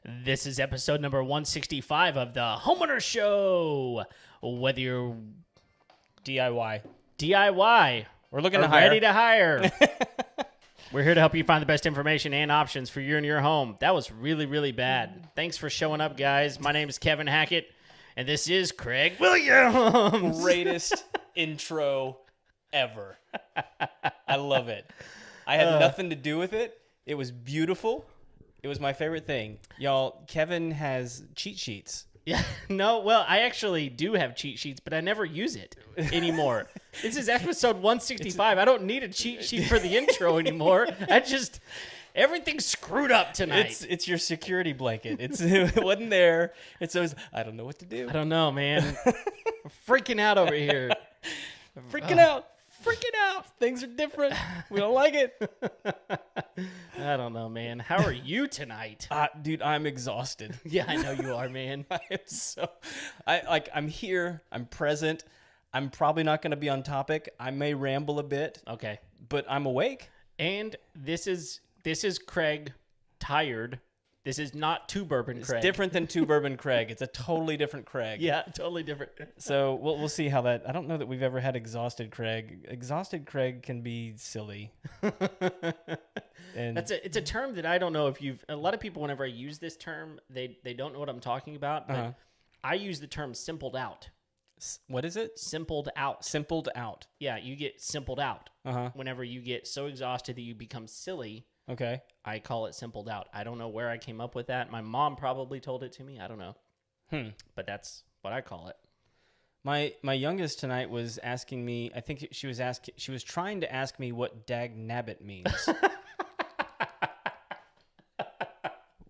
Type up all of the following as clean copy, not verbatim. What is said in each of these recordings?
This is episode number 165 of the Homeowners Show. Whether you're DIY, We're looking to ready to hire. We're here to help you find the best information and options for you and your home. That was really, really bad. Thanks for showing up, guys. My name is Kevin Hackett, and this is Craig Williams. Greatest intro ever. I love it. I had nothing to do with it. It was beautiful. It was my favorite thing. Y'all, Kevin has cheat sheets. Yeah, no, well, I actually do have cheat sheets, but I never use it anymore. This is episode 165. I don't need a cheat sheet for the intro anymore. Everything's screwed up tonight. It's your security blanket. It wasn't there. It's always, I don't know what to do. I don't know, man. I'm freaking out over here. Freaking out. Things are different. We don't like it. I don't know, man. How are you tonight? Dude, I'm exhausted. Yeah, I know you are, man. I'm here. I'm present. I'm probably not going to be on topic. I may ramble a bit. Okay. But I'm awake. And this is Craig tired. This is not two bourbon Craig. It's different than two bourbon Craig. It's a totally different Craig. Yeah, totally different. So we'll see how that. I don't know that we've ever had exhausted Craig. Exhausted Craig can be silly. And it's a term that I don't know if you've. A lot of people, whenever I use this term, they don't know what I'm talking about. But I use the term simpled out. What is it? Simpled out. Simpled out. Yeah, you get simpled out. Whenever you get so exhausted that you become silly. Okay. I call it simpled out. I don't know where I came up with that. My mom probably told it to me. I don't know. But that's what I call it. My youngest tonight was asking me, I think she was trying to ask me what dag nabbit means.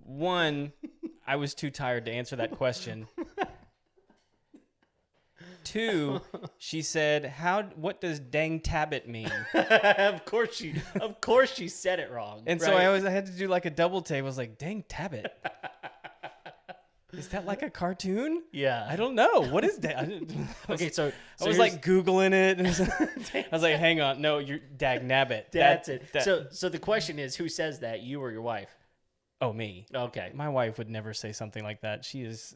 One, I was too tired to answer that question. Two, she said, what does dang tabbit mean? Of course she said it wrong. And so I had to do like a double take. I was like, dang tabbit. Is that like a cartoon? Yeah. I don't know. What is that? Okay, so I was like Googling it. And I was like, hang on. No, you're dag nabbit. That's it. So the question is, who says that, you or your wife? Oh, me. Okay. My wife would never say something like that. She's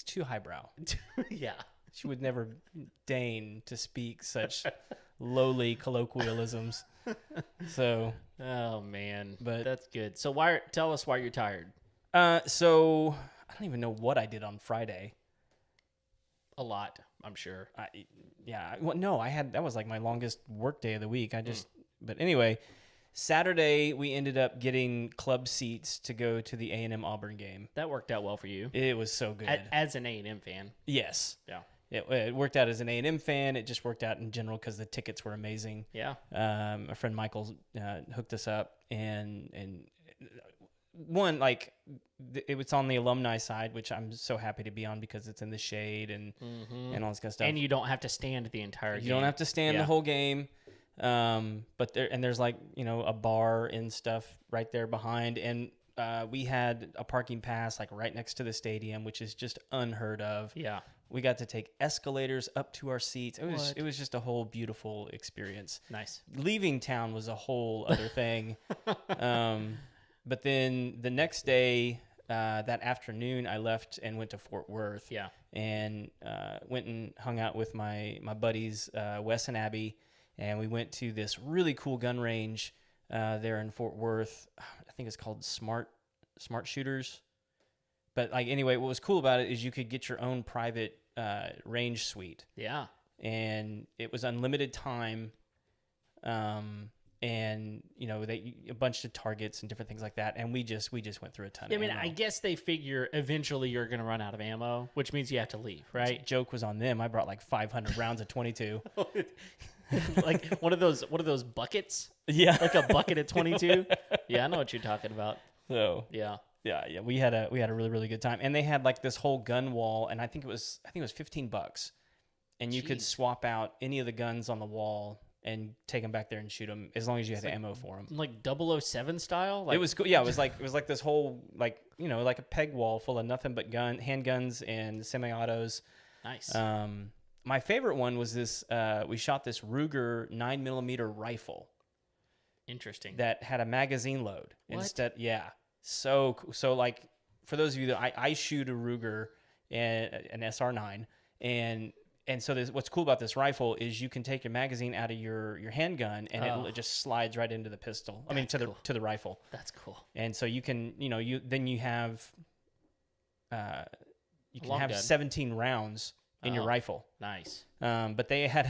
too highbrow. Yeah. She would never deign to speak such lowly colloquialisms. So, oh man, but that's good. So tell us why you're tired. So I don't even know what I did on Friday. A lot, I'm sure. That was like my longest work day of the week. But anyway, Saturday we ended up getting club seats to go to the A&M Auburn game. That worked out well for you. It was so good. As an A&M fan. Yes. Yeah. It worked out as an A&M fan. It just worked out in general because the tickets were amazing. Yeah. My friend Michael hooked us up, and one, like, it was on the alumni side, which I'm so happy to be on because it's in the shade and all this kind of stuff. And you don't have to stand the entire game. You don't have to stand the whole game. But there's like, a bar and stuff right there behind, and we had a parking pass like right next to the stadium, which is just unheard of. Yeah. We got to take escalators up to our seats. It was just a whole beautiful experience. Nice. Leaving town was a whole other thing. But then the next day, that afternoon, I left and went to Fort Worth. Yeah. And went and hung out with my buddies, Wes and Abby, and we went to this really cool gun range there in Fort Worth. I think it's called Smart Shooters. But anyway, what was cool about it is you could get your own private range suite. Yeah. And it was unlimited time. And a bunch of targets and different things like that. And we just went through a ton of ammo. I guess they figure eventually you're going to run out of ammo, which means you have to leave, right? Joke was on them. I brought like 500 rounds of 22. Like one of those buckets? Yeah. Like a bucket of 22? Yeah, I know what you're talking about. So, yeah. Yeah, we had a really, really good time. And they had like this whole gun wall, and I think it was $15. And you could swap out any of the guns on the wall and take them back there and shoot them as long as you had the ammo for them. Like 007 style? It was cool. Yeah, it was like this whole like a peg wall full of nothing but handguns and semi-autos. Nice. My favorite one was this. We shot this Ruger 9mm rifle. Interesting. That had a magazine load What? instead. Yeah. So like for those of you that I shoot a Ruger and an SR9, and so what's cool about this rifle is you can take your magazine out of your handgun and it just slides right into the pistol. I mean to the rifle. That's cool. And so you can you have 17 rounds in your rifle. Nice. But they had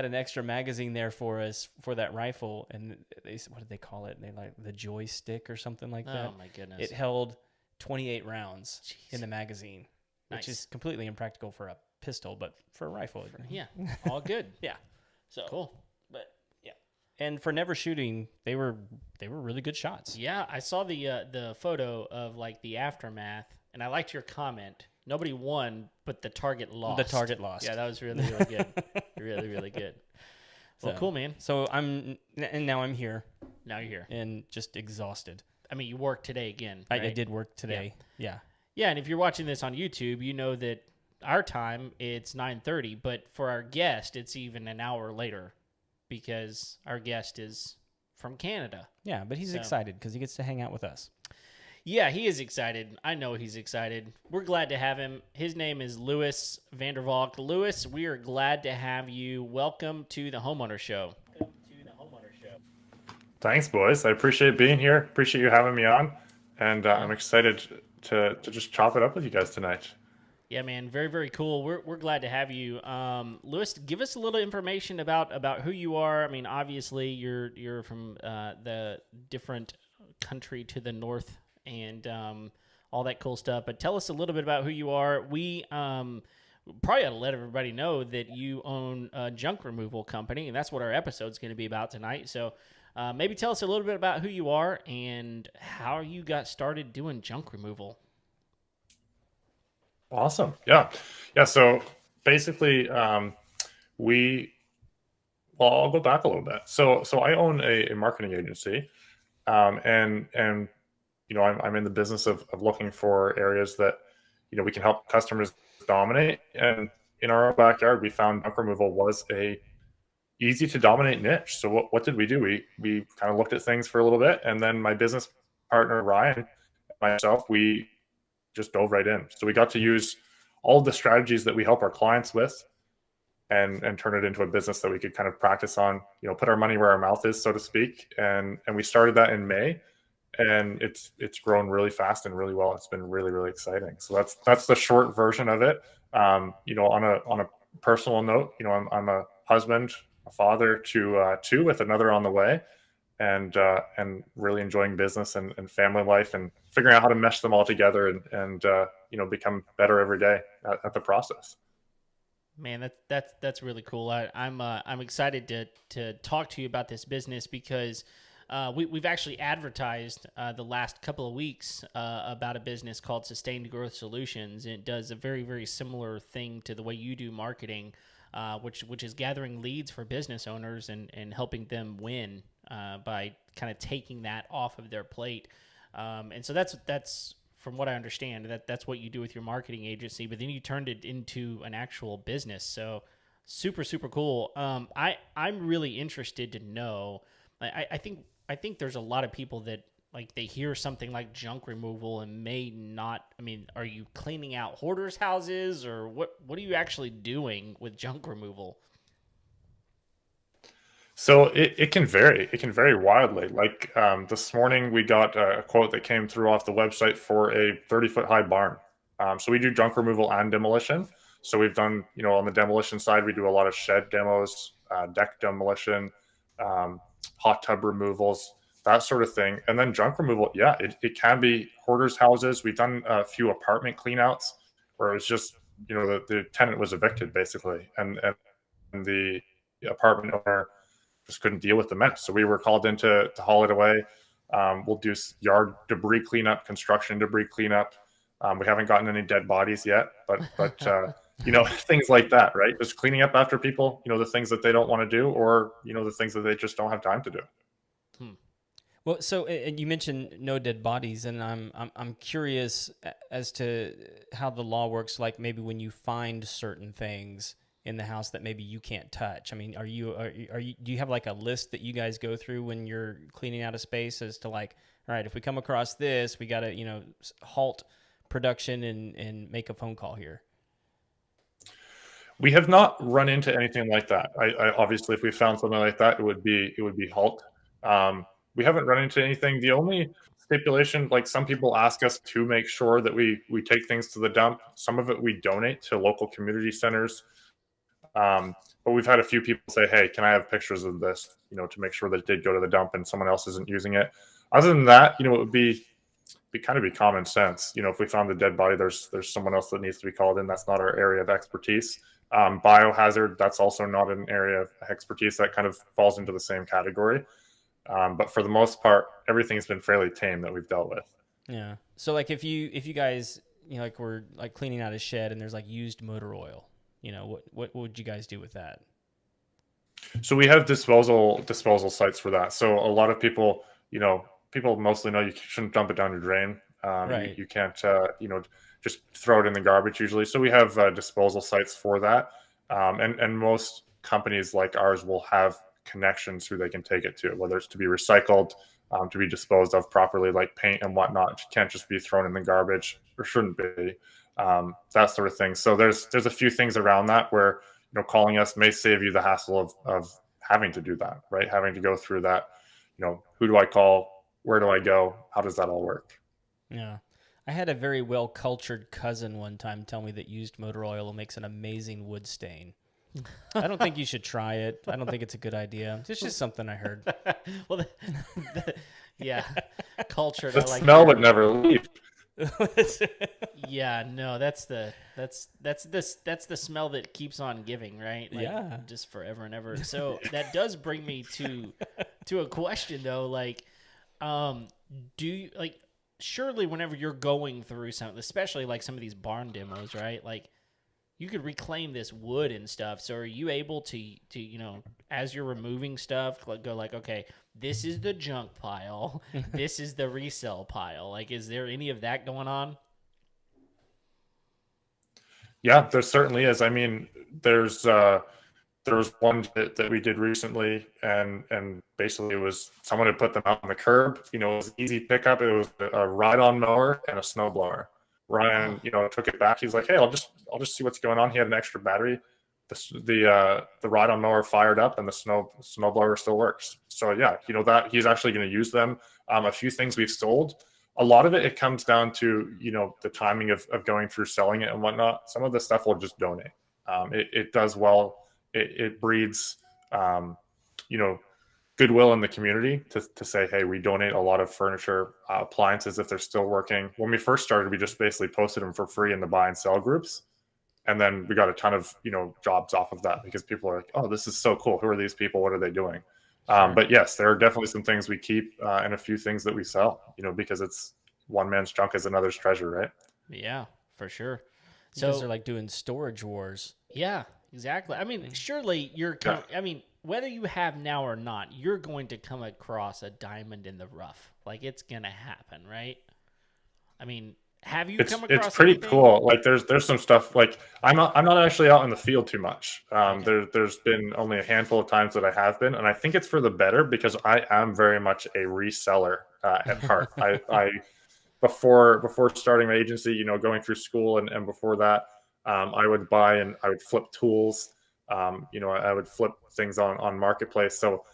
an extra magazine there for us for that rifle, and what did they call it? They like the joystick or something like that. Oh my goodness! It held 28 rounds in the magazine, which is completely impractical for a pistol, but for a rifle, all good. Yeah, so cool. But yeah, and for never shooting, they were really good shots. Yeah, I saw the photo of like the aftermath, and I liked your comment. Nobody won, but the target lost. The target lost. Yeah, that was really, really good. Really, really good. Well, cool, man. So now I'm here. Now you're here. And just exhausted. I mean, you worked today again, right? I did work today. Yeah. Yeah, and if you're watching this on YouTube, you know that our time, it's 9:30, but for our guest, it's even an hour later because our guest is from Canada. Yeah, but he's excited because he gets to hang out with us. Yeah, he is excited. I know he's excited. We're glad to have him. His name is Lewis Vandervalk. Lewis, we are glad to have you. Welcome to the Homeowner Show. Thanks, boys. I appreciate being here. Appreciate you having me on. And I'm excited to just chop it up with you guys tonight. Yeah, man. Very, very cool. We're glad to have you. Lewis, give us a little information about who you are. I mean, obviously, you're from the different country to the north and all that cool stuff. But tell us a little bit about who you are. We probably ought to let everybody know that you own a junk removal company, and that's what our episode's going to be about tonight. So maybe tell us a little bit about who you are and how you got started doing junk removal. Awesome. Yeah. So basically, I'll go back a little bit. So I own a marketing agency, and I'm in the business of looking for areas that, we can help customers dominate. And in our backyard, we found junk removal was a easy to dominate niche. So what did we do? We kind of looked at things for a little bit, and then my business partner, Ryan, and myself, we just dove right in. So we got to use all the strategies that we help our clients with and turn it into a business that we could kind of practice on, put our money where our mouth is, so to speak. And we started that in May. And it's grown really fast and really well. It's been really, really exciting. So that's the short version of it. On a personal note, I'm a husband, a father to two with another on the way, and really enjoying business and family life and figuring out how to mesh them all together and become better every day at the process. Man, that's really cool. I'm excited to talk to you about this business because we've actually advertised the last couple of weeks about a business called Sustained Growth Solutions. It does a very, very similar thing to the way you do marketing, which is gathering leads for business owners and helping them win by kind of taking that off of their plate. And so that's from what I understand, that's what you do with your marketing agency, but then you turned it into an actual business. So super, super cool. I'm really interested to know, I think there's a lot of people that like they hear something like junk removal and may not. I mean, are you cleaning out hoarders' houses or what are you actually doing with junk removal? So it can vary. It can vary wildly. Like this morning, we got a quote that came through off the website for a 30-foot high barn. So we do junk removal and demolition. So we've done, on the demolition side, we do a lot of shed demos, deck demolition, hot tub removals, that sort of thing. And then junk removal, yeah, it can be hoarders' houses. We've done a few apartment cleanouts where it was just, the tenant was evicted basically, and the apartment owner just couldn't deal with the mess. So we were called in to haul it away. We'll do yard debris cleanup, construction debris cleanup. We haven't gotten any dead bodies yet, but things like that, right? Just cleaning up after people, the things that they don't want to do, or, the things that they just don't have time to do. Well, so and you mentioned no dead bodies, and I'm curious as to how the law works. Like maybe when you find certain things in the house that maybe you can't touch. I mean, do you have like a list that you guys go through when you're cleaning out a space as to like, all right, if we come across this, we got to, halt production and make a phone call here? We have not run into anything like that. I obviously, if we found something like that, it would be halt. We haven't run into anything. The only stipulation, like some people ask us to make sure that we take things to the dump. Some of it we donate to local community centers. But we've had a few people say, "Hey, can I have pictures of this?" To make sure that it did go to the dump and someone else isn't using it. Other than that, it would be common sense. If we found a dead body, there's someone else that needs to be called in. That's not our area of expertise. Biohazard, that's also not an area of expertise. That kind of falls into the same category. But for the most part, everything's been fairly tame that we've dealt with. Yeah. So like if you guys, like we're like cleaning out a shed and there's like used motor oil, what would you guys do with that? So we have disposal sites for that. So a lot of people, people mostly know you shouldn't dump it down your drain. Right. You can't, just throw it in the garbage usually. So we have disposal sites for that. And most companies like ours will have connections who they can take it to, whether it's to be recycled, to be disposed of properly, like paint and whatnot. It can't just be thrown in the garbage, or shouldn't be, that sort of thing. So there's a few things around that where, calling us may save you the hassle of having to do that, right? Having to go through that, who do I call? Where do I go? How does that all work? Yeah. I had a very well-cultured cousin one time tell me that used motor oil makes an amazing wood stain. I don't think you should try it. I don't think it's a good idea. It's just something I heard. Well, yeah, cultured. The I like smell would never leave. Yeah, no, that's the smell that keeps on giving, right? Like, yeah, just forever and ever. So that does bring me to a question though. Like, do you like? Surely, whenever you're going through something, especially like some of these barn demos, right? Like, you could reclaim this wood and stuff. So, are you able to as you're removing stuff, go like, okay, this is the junk pile, this is the resale pile. Like, is there any of that going on? Yeah, there certainly is. I mean, there was one that we did recently, and basically it was someone had put them out on the curb. It was easy pickup. It was a ride-on mower and a snowblower. Ryan, took it back. He's like, "Hey, I'll just see what's going on." He had an extra battery. The ride-on mower fired up, and the snowblower still works. So yeah, that he's actually going to use them. A few things we've sold. A lot of it comes down to the timing of going through selling it and whatnot. Some of the stuff we'll just donate. It does well. It breeds, goodwill in the community to say, hey, we donate a lot of furniture, appliances if they're still working. When we first started, we just basically posted them for free in the buy and sell groups. And then we got a ton of, jobs off of that because people are like, oh, this is so cool. Who are these people? What are they doing? Sure. But yes, there are definitely some things we keep and a few things that we sell, because it's one man's junk is another's treasure, right? Yeah, for sure. So they're like doing storage wars. Yeah, exactly. I mean, surely whether you have now or not, you're going to come across a diamond in the rough. Like, it's going to happen, right? I mean, have you come across It's pretty anything? Cool. Like there's some stuff, like I'm not actually out in the field too much. There's been only a handful of times that I have been, and I think it's for the better because I am very much a reseller at heart. I before starting my agency, going through school and before that, I would buy and I would flip tools. I would flip things on Marketplace. So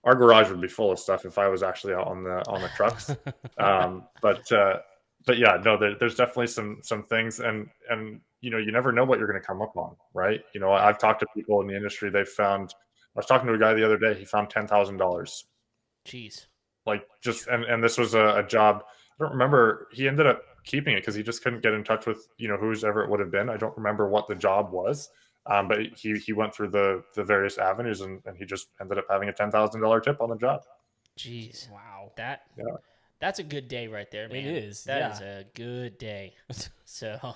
our garage would be full of stuff if I was actually out on the trucks. But yeah, no, there's definitely some things, and you never know what you're going to come up on, right? I've talked to people in the industry. I was talking to a guy the other day. He found $10,000. Jeez. Like just and this was a job. I don't remember. He ended up keeping it because he just couldn't get in touch with who's ever it would have been. I don't remember what the job was, but he went through the various avenues and he just ended up having a $10,000 tip on the job. Jeez, wow, that's a good day right there, man. It is. That is a good day. So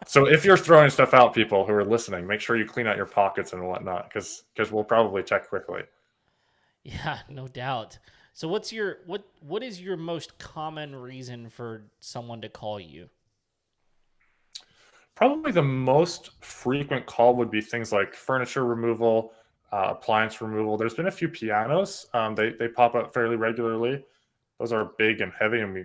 so if you're throwing stuff out, people who are listening, make sure you clean out your pockets and whatnot because we'll probably check quickly. Yeah, no doubt. So what is your most common reason for someone to call you? Probably the most frequent call would be things like furniture removal, appliance removal. There's been a few pianos. They pop up fairly regularly, those are big and heavy, and we,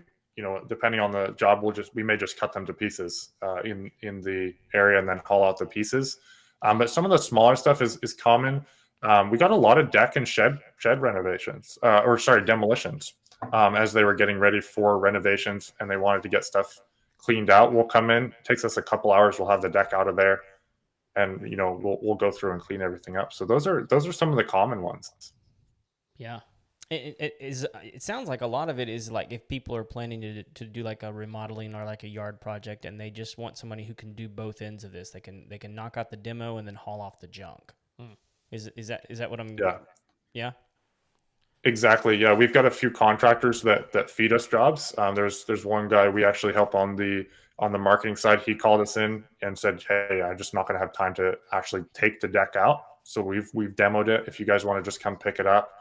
depending on the job, we may just cut them to pieces in the area and then haul out the pieces. But some of the smaller stuff is common. We got a lot of deck and shed renovations, demolitions, as they were getting ready for renovations and they wanted to get stuff cleaned out. We'll come in, it takes us a couple hours. We'll have the deck out of there, and we'll go through and clean everything up. So those are some of the common ones. Yeah. It sounds like a lot of it is like if people are planning to do like a remodeling or like a yard project, and they just want somebody who can do both ends of this. They can knock out the demo and then haul off the junk. Is that what I'm? Yeah. Exactly. Yeah, we've got a few contractors that feed us jobs. There's one guy we actually help on the marketing side. He called us in and said, "Hey, I'm just not going to have time to actually take the deck out. So we've demoed it. If you guys want to just come pick it up."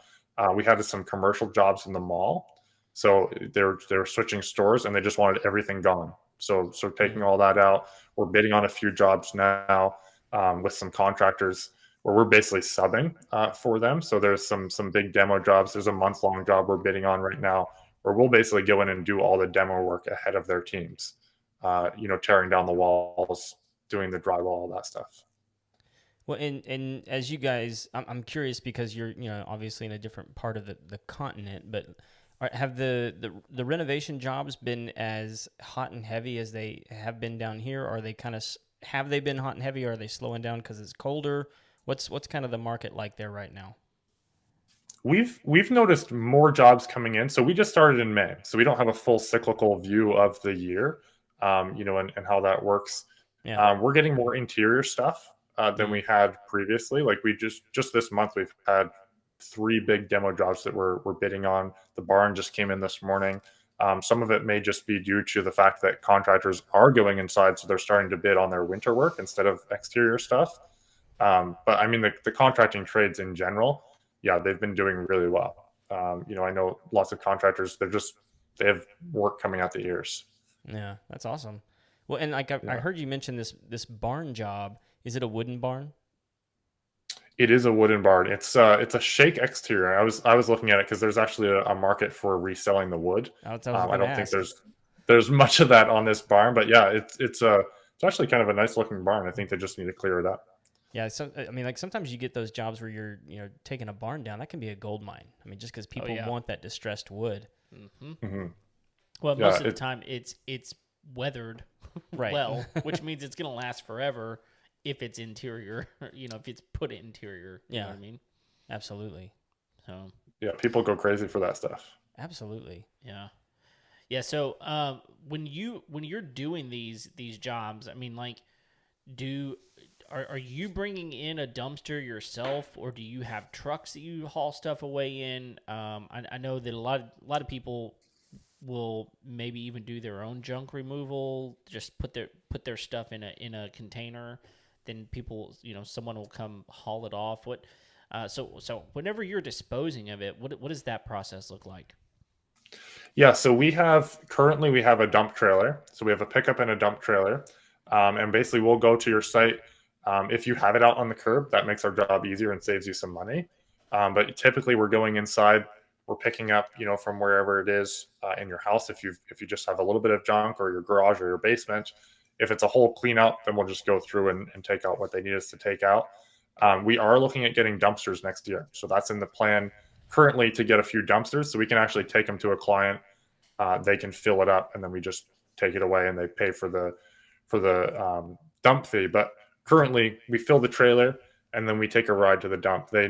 We had some commercial jobs in the mall, so they were switching stores and they just wanted everything gone. So taking all that out, we're bidding on a few jobs now with some contractors where we're basically subbing for them. So there's some big demo jobs. There's a month-long job we're bidding on right now where we'll basically go in and do all the demo work ahead of their teams. Tearing down the walls, doing the drywall, all that stuff. Well, and as you guys, I'm curious because you're obviously in a different part of the continent, but have the renovation jobs been as hot and heavy as they have been down here? Or are they have they been hot and heavy? Or are they slowing down because it's colder? What's kind of the market like there right now? We've noticed more jobs coming in. So we just started in May, so we don't have a full cyclical view of the year, and how that works. Yeah. We're getting more interior stuff than we had previously. Like we just this month, we've had 3 big demo jobs that we're bidding on. The barn just came in this morning. Some of it may just be due to the fact that contractors are going inside, so they're starting to bid on their winter work instead of exterior stuff. But I mean, the contracting trades in general, yeah, they've been doing really well. I know lots of contractors, they have work coming out the ears. Yeah, that's awesome. Well, and I heard you mention this barn job. Is it a wooden barn? It is a wooden barn. It's a shake exterior. I was looking at it because there's actually a market for reselling the wood. I don't think there's much of that on this barn, but yeah, it's actually kind of a nice looking barn. I think they just need to clear it up. Yeah, so I mean, like sometimes you get those jobs where you're taking a barn down. That can be a gold mine. I mean, just because people want that distressed wood. Mm-hmm. Mm-hmm. Well, most of the time it's weathered right. well, which means it's going to last forever if it's interior. If it's put interior. You know what I mean? Absolutely. So yeah, people go crazy for that stuff. Absolutely. Yeah. Yeah. So when you're doing these jobs, I mean, like, are you bringing in a dumpster yourself, or do you have trucks that you haul stuff away in? I know that a lot of people will maybe even do their own junk removal, just put their stuff in a container. Then people, someone will come haul it off. So whenever you're disposing of it, what does that process look like? Yeah, so currently we have a dump trailer. So we have a pickup and a dump trailer. And basically we'll go to your site. If you have it out on the curb, that makes our job easier and saves you some money. But typically we're going inside, we're picking up, from wherever it is in your house. If you just have a little bit of junk, or your garage or your basement, if it's a whole clean out, then we'll just go through and take out what they need us to take out. We are looking at getting dumpsters next year. So that's in the plan currently, to get a few dumpsters so we can actually take them to a client. They can fill it up and then we just take it away and they pay for the dump fee. But currently we fill the trailer and then we take a ride to the dump. They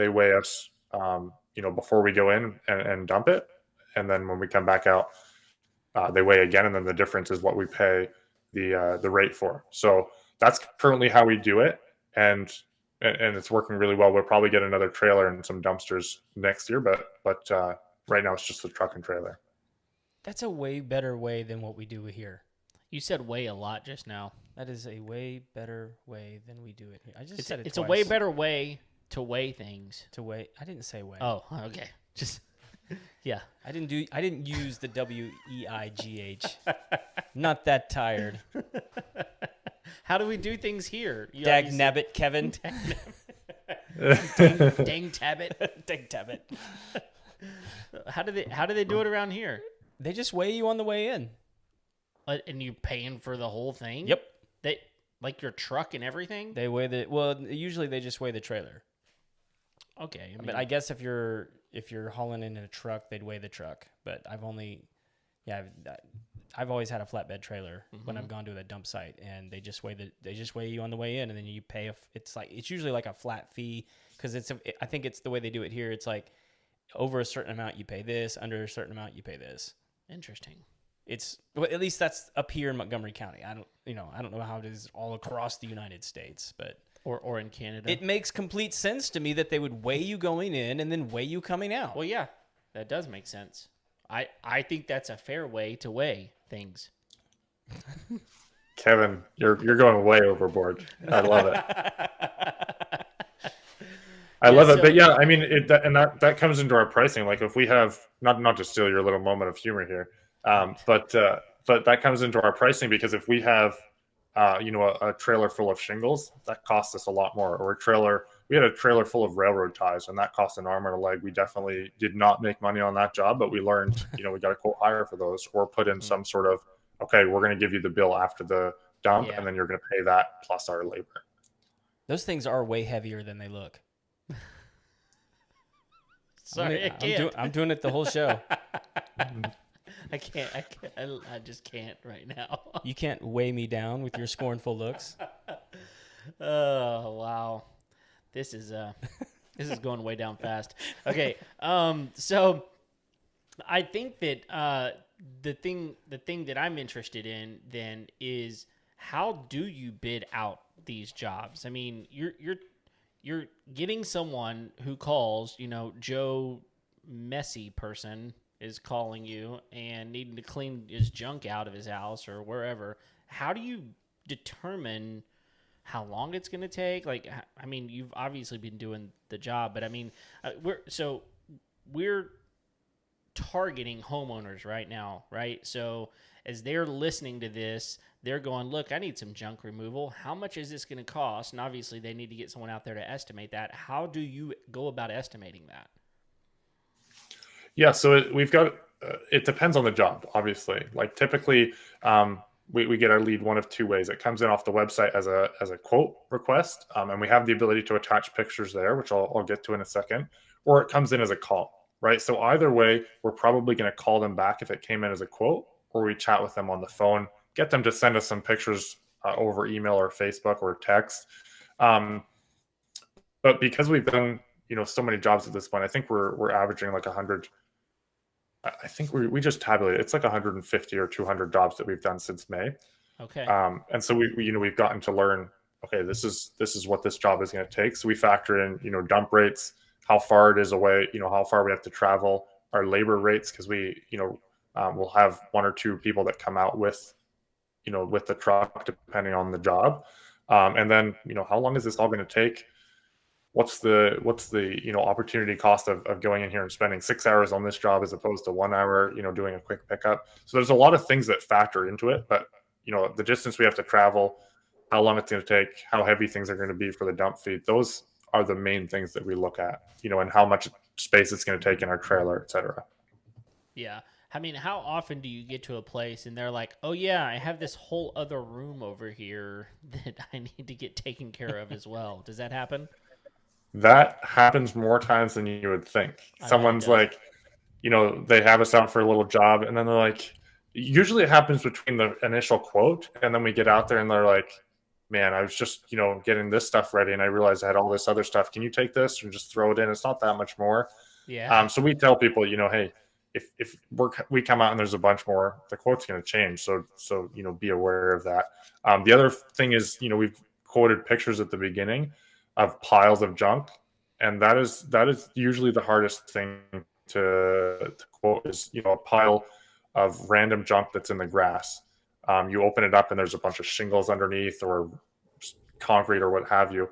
weigh us, before we go in and dump it. And then when we come back out, they weigh again. And then the difference is what we pay the rate for. So that's currently how we do it. And it's working really well. We'll probably get another trailer and some dumpsters next year, but right now it's just the truck and trailer. That's a way better way than what we do here. You said "way" a lot just now. That is a way better way than we do it here. I just said it It's twice. a way better way to weigh things. To weigh. I didn't say weigh. Oh, okay. Just yeah. I didn't use the WEIGH. Not that tired. How do we do things here? Dag nabbit, Kevin. Dang tabbit. Dang tabbit. How do they do it around here? They just weigh you on the way in. And you paying for the whole thing? Yep. They like your truck and everything? They weigh usually they just weigh the trailer. Okay. But I guess if you're hauling in a truck, they'd weigh the truck. But I've always had a flatbed trailer when I've gone to a dump site, and they just weigh you on the way in, and then you pay. It's usually like a flat fee, because I think it's the way they do it here. It's like over a certain amount you pay this, under a certain amount you pay this. Interesting. At least that's up here in Montgomery County. I don't know how it is all across the United States, but or in Canada. It makes complete sense to me that they would weigh you going in and then weigh you coming out. Well, yeah, that does make sense. I think that's a fair way to weigh things. Kevin, you're going way overboard. I love it. I love it. But yeah, I mean, that comes into our pricing. Like if we have, not to steal your little moment of humor here, but that comes into our pricing, because if we have, a trailer full of shingles, that costs us a lot more. Or we had a trailer full of railroad ties, and that cost an arm and a leg. We definitely did not make money on that job, but we learned, we got to quote higher for those, or put in some sort of, okay, we're going to give you the bill after the dump, and then you're going to pay that plus our labor. Those things are way heavier than they look. Sorry, I'm doing it the whole show. I can't. I just can't right now. You can't weigh me down with your scornful looks. Oh wow, this is going way down fast. Okay, so I think that the thing that I'm interested in then is, how do you bid out these jobs? I mean, you're getting someone who calls, Joe Messy person is calling you and needing to clean his junk out of his house or wherever. How do you determine how long it's going to take? Like, I mean, you've obviously been doing the job, but I mean, we're targeting homeowners right now, right? So as they're listening to this, they're going, look, I need some junk removal. How much is this going to cost? And obviously they need to get someone out there to estimate that. How do you go about estimating that? Yeah, so it depends on the job, obviously. Like typically, we get our lead one of two ways. It comes in off the website as a quote request, and we have the ability to attach pictures there, which I'll get to in a second, or it comes in as a call, right? So either way, we're probably going to call them back if it came in as a quote, or we chat with them on the phone, get them to send us some pictures over email or Facebook or text. But because we've done so many jobs at this point, I think we're averaging like 100. I think we just tabulated. It's like 150 or 200 jobs that we've done since May. Okay. And so we've gotten to learn, okay, this is what this job is going to take. So we factor in, dump rates, how far it is away, how far we have to travel, our labor rates, because we'll have one or two people that come out with the truck, depending on the job. And then, how long is this all going to take? What's the opportunity cost of going in here and spending 6 hours on this job as opposed to 1 hour, doing a quick pickup. So there's a lot of things that factor into it, but the distance we have to travel, how long it's going to take, how heavy things are going to be for the dump feed. Those are the main things that we look at, and how much space it's going to take in our trailer, et cetera. Yeah. I mean, how often do you get to a place and they're like, oh yeah, I have this whole other room over here that I need to get taken care of as well. Does that happen? That happens more times than you would think. Someone's like, they have us out for a little job, and then they're like, usually it happens between the initial quote, and then we get out there and they're like, man, I was just, getting this stuff ready, and I realized I had all this other stuff. Can you take this and just throw it in? It's not that much more. Yeah. So we tell people, hey, if we come out and there's a bunch more, the quote's going to change. So be aware of that. The other thing is, we've quoted pictures at the beginning of piles of junk, and that is usually the hardest thing to quote is a pile of random junk that's in the grass. You open it up and there's a bunch of shingles underneath or concrete or what have you.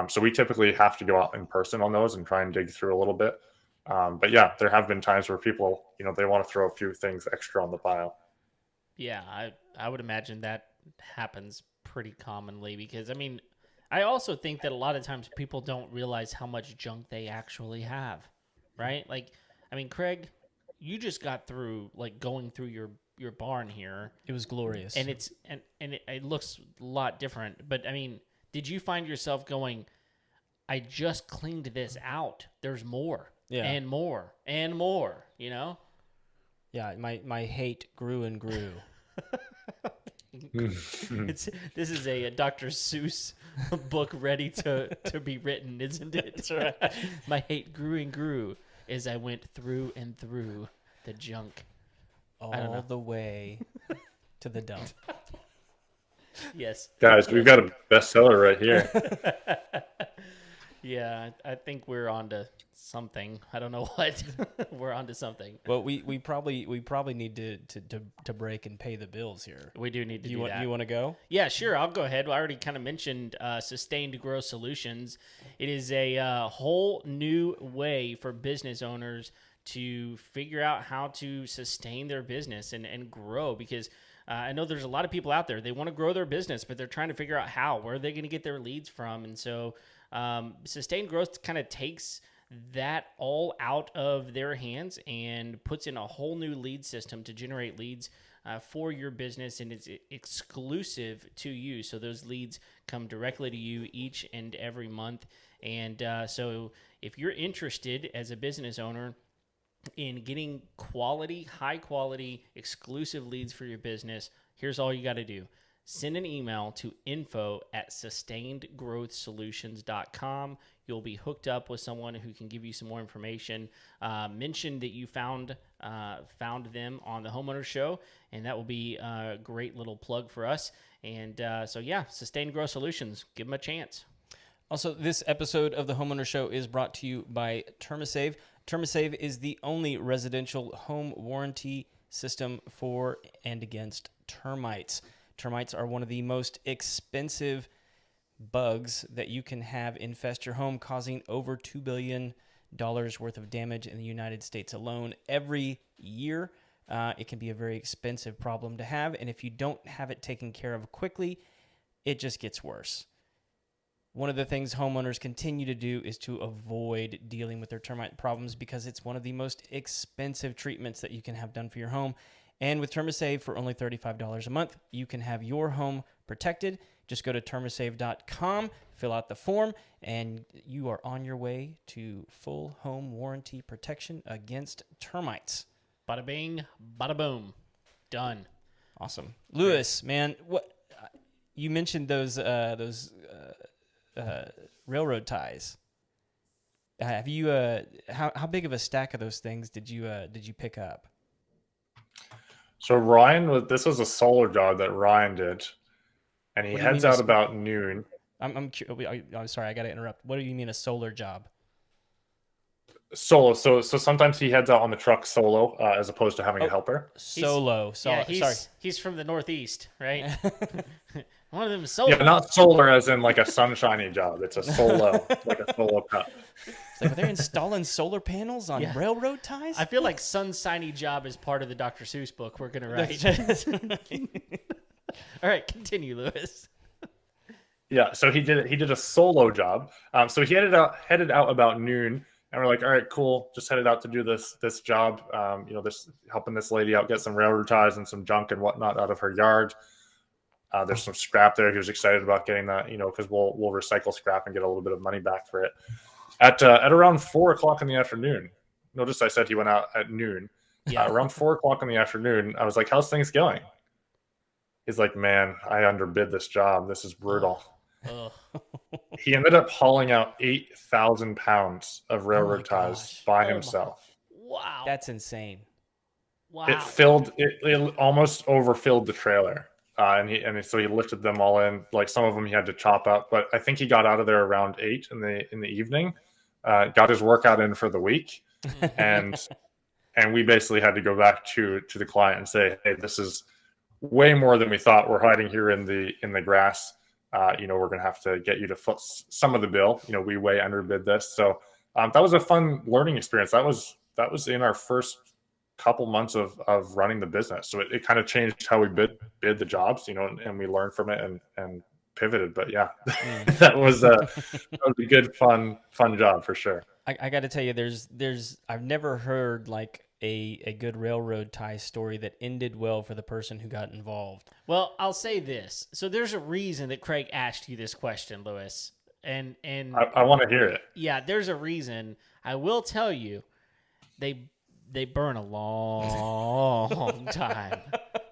So we typically have to go out in person on those and try and dig through a little bit. But yeah, there have been times where people they want to throw a few things extra on the pile. Yeah, I would imagine that happens pretty commonly, because I mean, I also think that a lot of times people don't realize how much junk they actually have, right? Like, I mean, Craig, you just got through like going through your barn here. It was glorious. And it looks a lot different. But I mean, did you find yourself going, I just cleaned this out. There's more. Yeah. And more. And more, you know? Yeah, my hate grew and grew. This is a Dr. Seuss book ready to be written, isn't it? That's right. My hate grew and grew as I went through and through the junk. All the way to the dump. Yes. Guys, we've got a bestseller right here. Yeah, I think we're on to something. I don't know what. We're on to something. Well, we probably need to break and pay the bills here. We do need to do that. You want to go? Yeah, sure. I'll go ahead. I already kind of mentioned Sustained Growth Solutions. It is a whole new way for business owners to figure out how to sustain their business and grow, because I know there's a lot of people out there. They want to grow their business, but they're trying to figure out how. Where are they going to get their leads from? And so Sustained Growth kind of takes that all out of their hands and puts in a whole new lead system to generate leads for your business, and it's exclusive to you. So those leads come directly to you each and every month. And so if you're interested as a business owner in getting quality, high quality, exclusive leads for your business, here's all you got to do. Send an email to info@sustainedgrowthsolutions.com. You'll be hooked up with someone who can give you some more information. Mention that you found them on the Homeowners Show, and that will be a great little plug for us. And so, yeah, Sustained Growth Solutions. Give them a chance. Also, this episode of the Homeowner Show is brought to you by TermaSave. TermaSave is the only residential home warranty system for and against termites. Termites are one of the most expensive bugs that you can have infest your home, causing over $2 billion worth of damage in the United States alone every year. It can be a very expensive problem to have, and if you don't have it taken care of quickly, it just gets worse. One of the things homeowners continue to do is to avoid dealing with their termite problems because it's one of the most expensive treatments that you can have done for your home. And with TermaSave, for only $35 a month, you can have your home protected. Just go to termasave.com, fill out the form, and you are on your way to full home warranty protection against termites. Bada bing, bada boom. Done. Awesome. Lewis, man, what you mentioned those railroad ties. Have you how big of a stack of those things did you pick up? So this was a solar job that Ryan did, and he heads out about noon. I'm sorry, I got to interrupt. What do you mean a solar job? Solo. So sometimes he heads out on the truck solo, as opposed to having a helper. Solo. Sorry. He's from the Northeast, right? One of them is solo. Yeah, not solar as in like a sunshiny job. It's a solo, like a solo cut. It's like, are they installing solar panels on railroad ties? I feel like sunshiny job is part of the Dr. Seuss book we're gonna write. All right, continue, Lewis. Yeah, so he did a solo job. So he headed out about noon, and we're like, all right, cool. Just headed out to do this job. This helping this lady out get some railroad ties and some junk and whatnot out of her yard. There's some scrap there. He was excited about getting that, because we'll recycle scrap and get a little bit of money back for it. At around 4:00 in the afternoon, notice I said he went out at noon. Yeah. Around 4:00 in the afternoon, I was like, how's things going? He's like, man, I underbid this job. This is brutal. He ended up hauling out 8,000 pounds of railroad ties by himself. Wow. That's insane. Wow. It almost overfilled the trailer. So he lifted them all in. Like some of them he had to chop up, but I think he got out of there around 8 in the evening. Got his workout in for the week, and we basically had to go back to the client and say, hey, this is way more than we thought. We're hiding here in the grass. We're gonna have to get you to foot some of the bill. We way underbid this. So that was a fun learning experience. That was in our first couple months of running the business. So it kind of changed how we bid the jobs, and we learned from it and pivoted. But yeah, that was a good, fun job for sure. I got to tell you, I've never heard like a good railroad tie story that ended well for the person who got involved. Well, I'll say this. So there's a reason that Craig asked you this question, Lewis. And I want to hear it. Yeah, there's a reason. I will tell you, they burn a long time.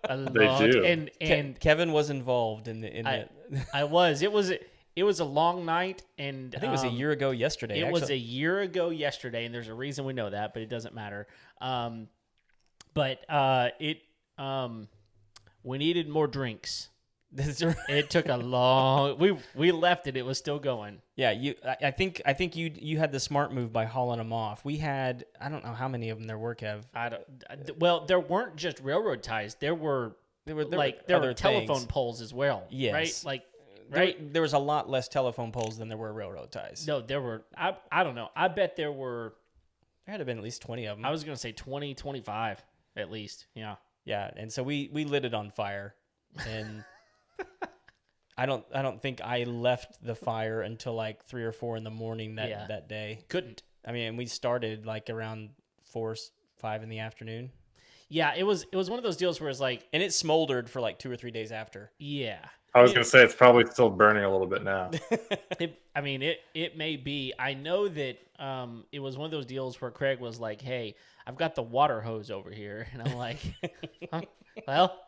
They do. And Kevin was involved in the. I was. It was a long night, and I think it was a year ago yesterday. It was a year ago yesterday, and there's a reason we know that, but it doesn't matter. We needed more drinks. It took a long. We left it. It was still going. Yeah, I think you had the smart move by hauling them off. We had, I don't know how many of them there were, Kev. Well, there weren't just railroad ties. There were telephone poles as well. Yes, right. There was a lot less telephone poles than there were railroad ties. No, there were. I don't know. I bet there were. There had to have been at least 20 of them. I was gonna say 20, 25 at least. Yeah. Yeah, and so we lit it on fire, and I don't think I left the fire until like 3 or 4 in the morning that day. Couldn't. I mean, we started like around 4, 5 in the afternoon. Yeah, it was one of those deals where it's like, and it smoldered for like 2 or 3 days after. Yeah. I was going to say it's probably still burning a little bit now. It may be. I know that it was one of those deals where Craig was like, "Hey, I've got the water hose over here," and I'm like, "Well,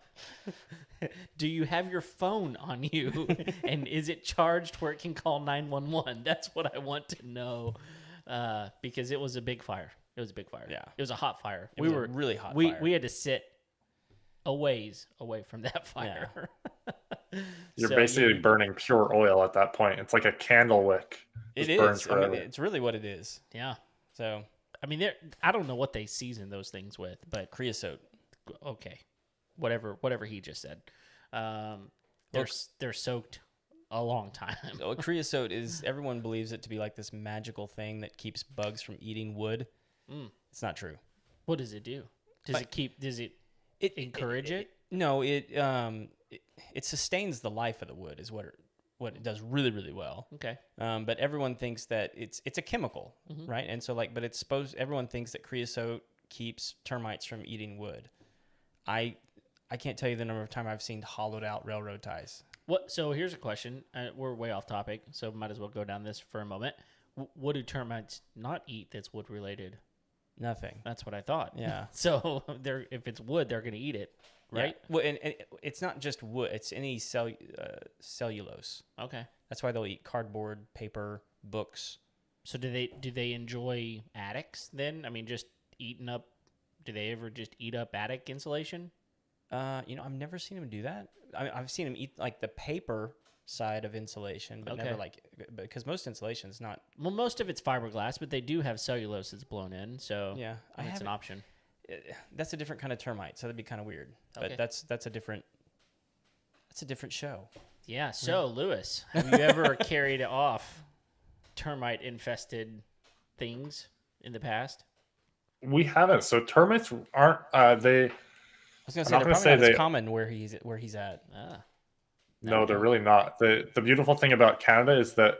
do you have your phone on you, and is it charged where it can call 911?" That's what I want to know, because it was a big fire. It was a big fire. Yeah, it was a hot fire. It was a really hot fire. We had to sit a ways away from that fire. Yeah. You're basically burning pure oil at that point. It's like a candle wick. It is. I mean, it's really what it is. Yeah. So, I mean, I don't know what they season those things with, but creosote. Okay, whatever he just said. They're soaked a long time. So creosote is, everyone believes it to be like this magical thing that keeps bugs from eating wood. It's not true. What does it do? Does it encourage it? No, it sustains the life of the wood is what it does really, really well. Okay. But everyone thinks that it's a chemical, right? And so everyone thinks that creosote keeps termites from eating wood. I can't tell you the number of times I've seen hollowed out railroad ties. So here's a question. We're way off topic, so might as well go down this for a moment. What do termites not eat that's wood related? Nothing. That's what I thought. Yeah. So if it's wood, they're going to eat it, right? Yeah. Well, and it's not just wood. It's any cellulose. Okay. That's why they'll eat cardboard, paper, books. So do they enjoy attics then? I mean, just eating up. Do they ever just eat up attic insulation? I've never seen them do that. I've seen them eat like the paper side of insulation, but never because most insulation is not. Well, most of it's fiberglass, but they do have cellulose that's blown in, so yeah, that's an option. That's a different kind of termite, so that'd be kind of weird. Okay. But that's a different show. Yeah. So Lewis, have you ever carried off termite infested things in the past? We haven't. So termites aren't. They. I was going to say they're probably not as common where he's at. No, they're really not. The beautiful thing about Canada is that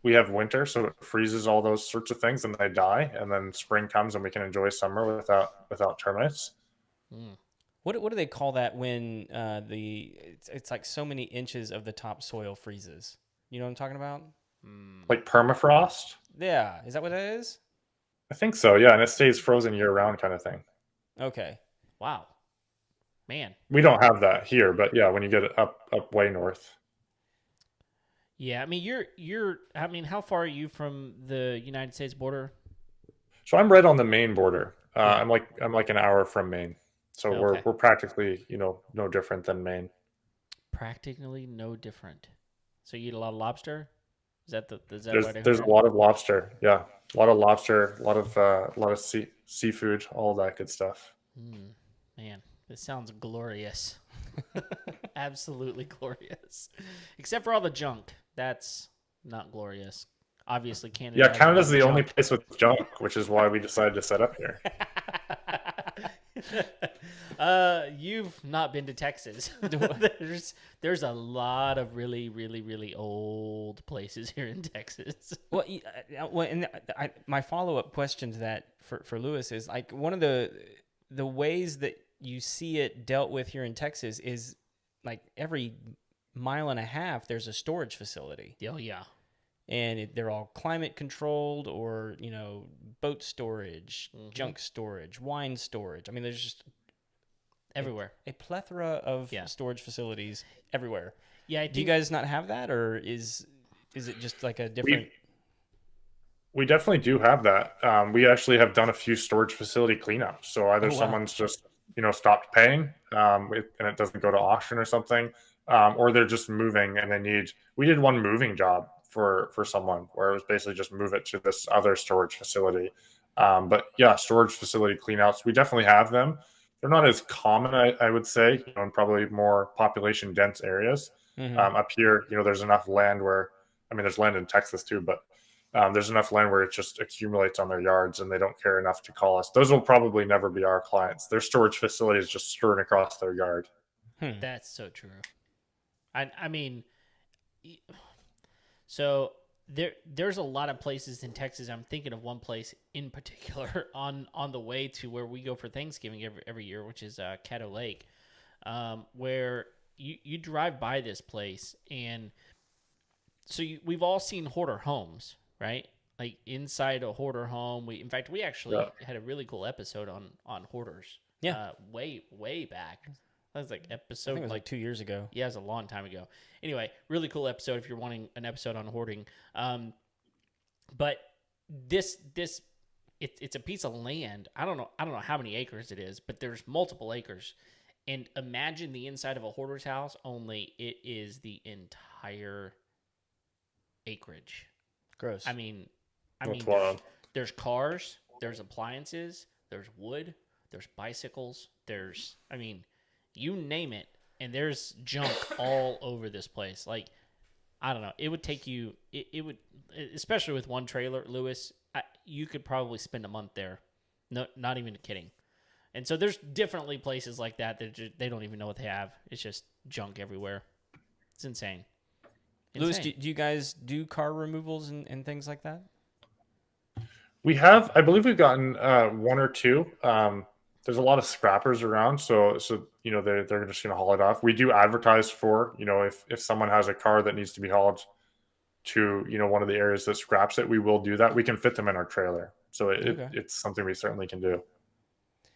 we have winter, so it freezes all those sorts of things and they die, and then spring comes and we can enjoy summer without termites. What do they call that when it's like so many inches of the topsoil freezes? You know what I'm talking about? Like permafrost? Yeah, is that what that is? I think so. Yeah, and it stays frozen year round, kind of thing. Okay. Wow. Man, we don't have that here, but yeah, when you get it up way north. Yeah, I mean, you're. I mean, how far are you from the United States border? So I'm right on the Maine border. I'm like an hour from Maine, so Okay. we're practically no different than Maine. Practically no different. So you eat a lot of lobster. Is that there's a lot of lobster. Yeah, a lot of lobster, a lot of seafood, all that good stuff. Man. This sounds glorious. Absolutely glorious. Except for all the junk. That's not glorious. Obviously, Canada. Yeah, Canada's the only place with junk, which is why we decided to set up here. You've not been to Texas. there's a lot of really, really, really old places here in Texas. Well, and my follow-up question to that for Lewis is like one of the ways that you see it dealt with here in Texas is like every mile and a half there's a storage facility. Oh yeah. And they're all climate controlled, or boat storage, Mm-hmm. junk storage, wine storage. I mean, there's just everywhere a plethora of storage facilities everywhere. Yeah. Do you guys not have that, or is it just like a different? We definitely do have that. We actually have done a few storage facility cleanups. So either someone's just stopped paying, and it doesn't go to auction or something, or they're just moving and we did one moving job for someone where it was basically just move it to this other storage facility. But yeah, storage facility cleanouts, we definitely have them. They're not as common, I would say, in probably more population dense areas. Mm-hmm. Up here, there's enough land where, there's land in Texas too, but there's enough land where it just accumulates on their yards and they don't care enough to call us. Those will probably never be our clients. Their storage facility is just strewn across their yard. That's so true. I mean, so there's a lot of places in Texas. I'm thinking of one place in particular on the way to where we go for Thanksgiving every year, which is Caddo Lake, where you drive by this place, and so we've all seen hoarder homes, right? Like inside a hoarder home. We actually had a really cool episode on hoarders. Yeah, way back. That was like episode. I think it was like 2 years ago. Yeah, it was a long time ago. Anyway, really cool episode if you're wanting an episode on hoarding. But it's a piece of land. I don't know how many acres it is, but there's multiple acres. And imagine the inside of a hoarder's house, only it is the entire acreage. Gross. I mean, there's cars, there's appliances, there's wood, there's bicycles, you name it, and there's junk all over this place. Like, I don't know. It would take you, it would, especially with one trailer, Lewis, you could probably spend a month there. No, not even kidding. And so there's definitely places like that they don't even know what they have. It's just junk everywhere. It's insane. Lewis, do you guys do car removals and things like that? We have, I believe we've gotten one or two. There's a lot of scrappers around, so they're just going to haul it off. We do advertise for, if someone has a car that needs to be hauled to, one of the areas that scraps it, we will do that. We can fit them in our trailer. So it's something we certainly can do.